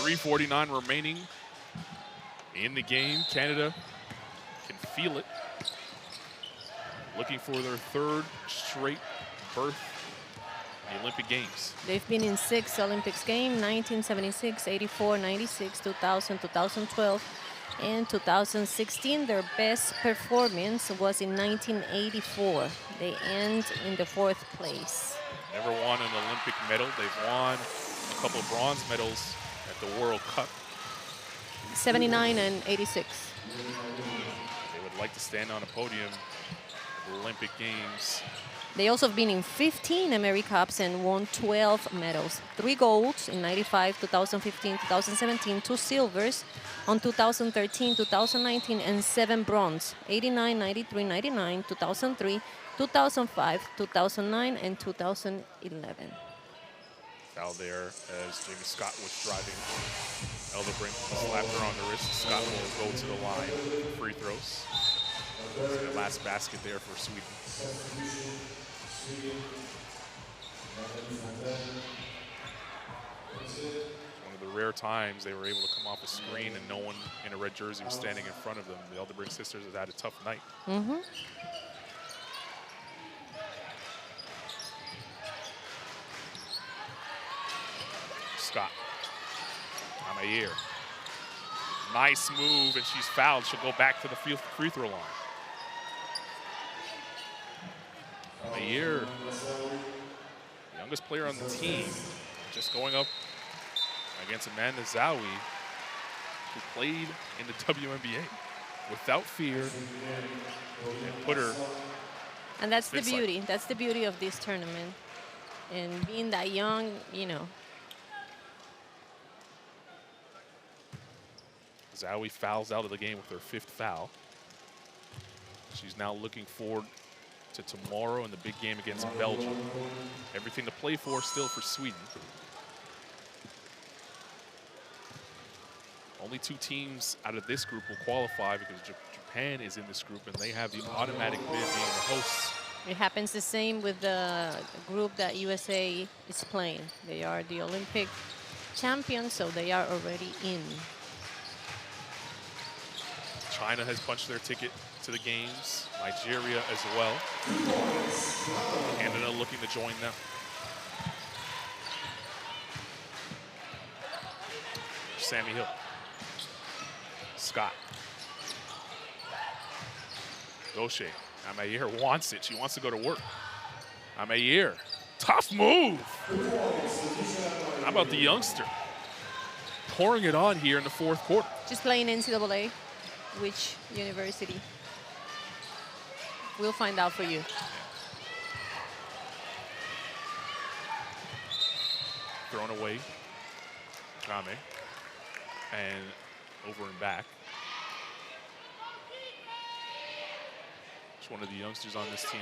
3:49 remaining in the game. Canada can feel it. Looking for their third straight berth in the Olympic Games. They've been in 6 Olympics games: 1976, 84, 96, 2000, 2012, and 2016. Their best performance was in 1984. They end in the 4th place. Never won an Olympic medal. They've won a couple of bronze medals at the World Cup. 79 and 86. They would like to stand on a podium at the Olympic Games. They also have been in 15 AmeriCups and won 12 medals. 3 golds in 95, 2015, 2017, 2 silvers on 2013, 2019, and 7 bronze. 89, 93, 99, 2003, 2005, 2009, and 2011. Foul there as Jamie Scott was driving. Elderbrink slapped her on the wrist. Scott will go to the line for free throws. The last basket there for Sweden. One of the rare times they were able to come off a screen and no one in a red jersey was standing in front of them. The Elderbrink sisters have had a tough night. Scott. Amair. Nice move, and she's fouled. She'll go back to the free throw line. Mayer, youngest player on the team, just going up against Amanda Zawi, who played in the WNBA without fear and put her. And that's the beauty. That's the beauty of this tournament. And being that young, you know. Zawi fouls out of the game with her 5th foul. She's now looking forward to tomorrow in the big game against Belgium. Everything to play for still for Sweden. Only 2 teams out of this group will qualify because Japan is in this group and they have the automatic bid being the hosts. It happens the same with the group that USA is playing. They are the Olympic champions, so they are already in. China has punched their ticket to the games. Nigeria as well. Canada looking to join them. Sammy Hill. Scott. Gaucher. Amayer wants it. She wants to go to work. Amayer. Tough move. How about the youngster? Pouring it on here in the 4th quarter. Just playing NCAA. Which university? We'll find out for you. Thrown away. Game. And over and back. One of the youngsters on this team,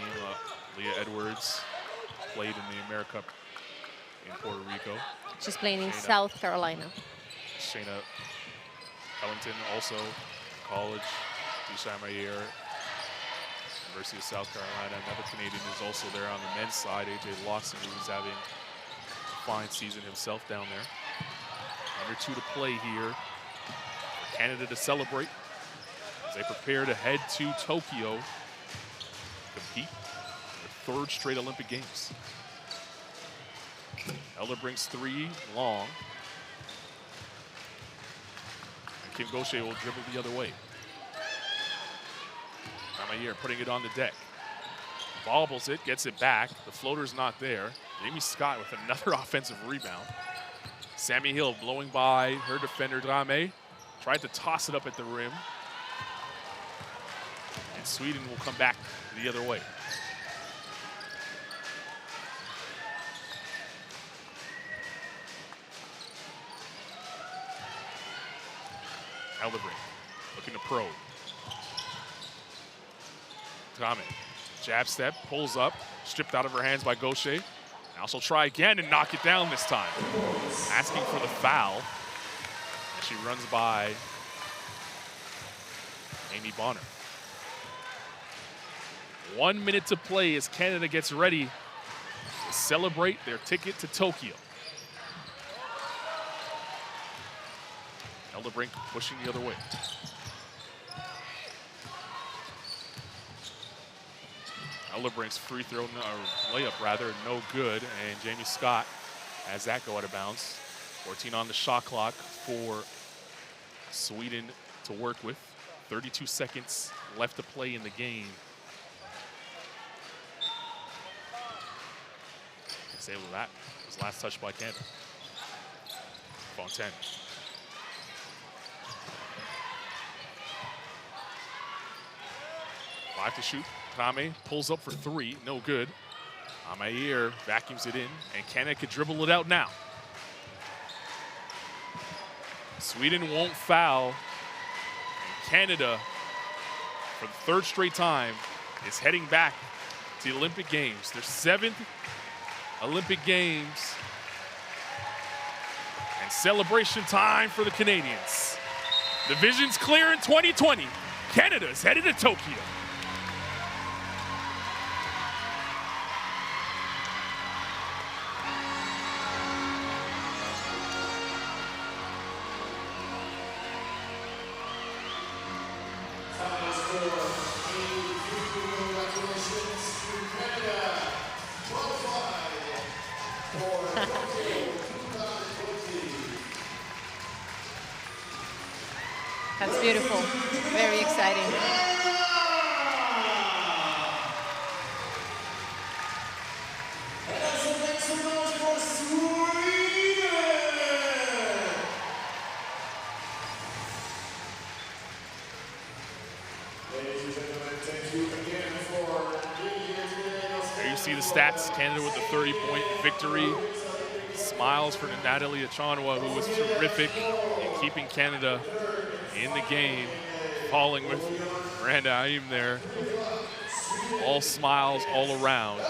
Leah Edwards, played in the AmeriCup in Puerto Rico. She's playing in South Carolina. Shayna Ellington, also college. Disha Mayer, University of South Carolina. Another Canadian is also there on the men's side. AJ Lawson, who's having a fine season himself down there. Under 2 to play here. For Canada to celebrate as they prepare to head to Tokyo. Compete in their 3rd straight Olympic Games. Elder brings 3 long. And Kim Gaucher will dribble the other way. Amayer putting it on the deck. Bobbles it, gets it back. The floater's not there. Jamie Scott with another offensive rebound. Sammy Hill blowing by her defender, Drame. Tried to toss it up at the rim. And Sweden will come back the other way. Eldebrink looking to probe. Drame, jab step, pulls up, stripped out of her hands by Gaucher. Now she'll try again and knock it down this time. Asking for the foul. And she runs by Amy Bonner. 1 minute to play as Canada gets ready to celebrate their ticket to Tokyo. Eldebrink pushing the other way. Elderbrink's free throw, or layup rather, no good, and Jamie Scott has that go out of bounds. 14 on the shot clock for Sweden to work with. 32 seconds left to play in the game. Able that was last touched by Canada. Fontaine. Five to shoot. Kame pulls up for 3, no good. Amayer vacuums it in, and Canada could dribble it out now. Sweden won't foul. And Canada, for the 3rd straight time, is heading back to the Olympic Games. Their 7th Olympic Games. And celebration time for the Canadians. The vision's clear in 2020. Canada is headed to Tokyo. That's beautiful. Very exciting. There you see the stats. Canada with a 30-point victory. Smiles for Natalie Achanwa, who was terrific in keeping Canada in the game, falling with Miranda Aim there. All smiles all around.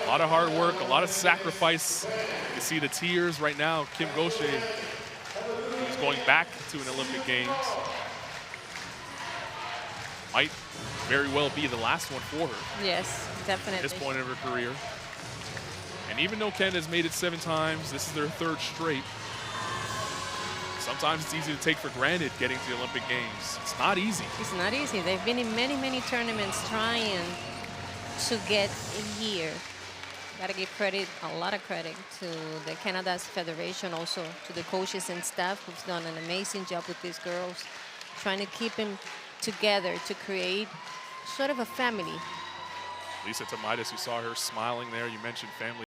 A lot of hard work, a lot of sacrifice. You see the tears right now. Kim Gaucher, who's going back to an Olympic Games. Might very well be the last one for her. Yes, definitely. At this point in her career. And even though Canada's made it 7 times, this is their 3rd straight. Sometimes it's easy to take for granted getting to the Olympic Games. It's not easy. It's not easy. They've been in many, many tournaments trying to get here. Got to give credit, a lot of credit, to the Canada's Federation, also to the coaches and staff who've done an amazing job with these girls, trying to keep them together to create sort of a family. Lisa Tomaitis, you saw her smiling there. You mentioned family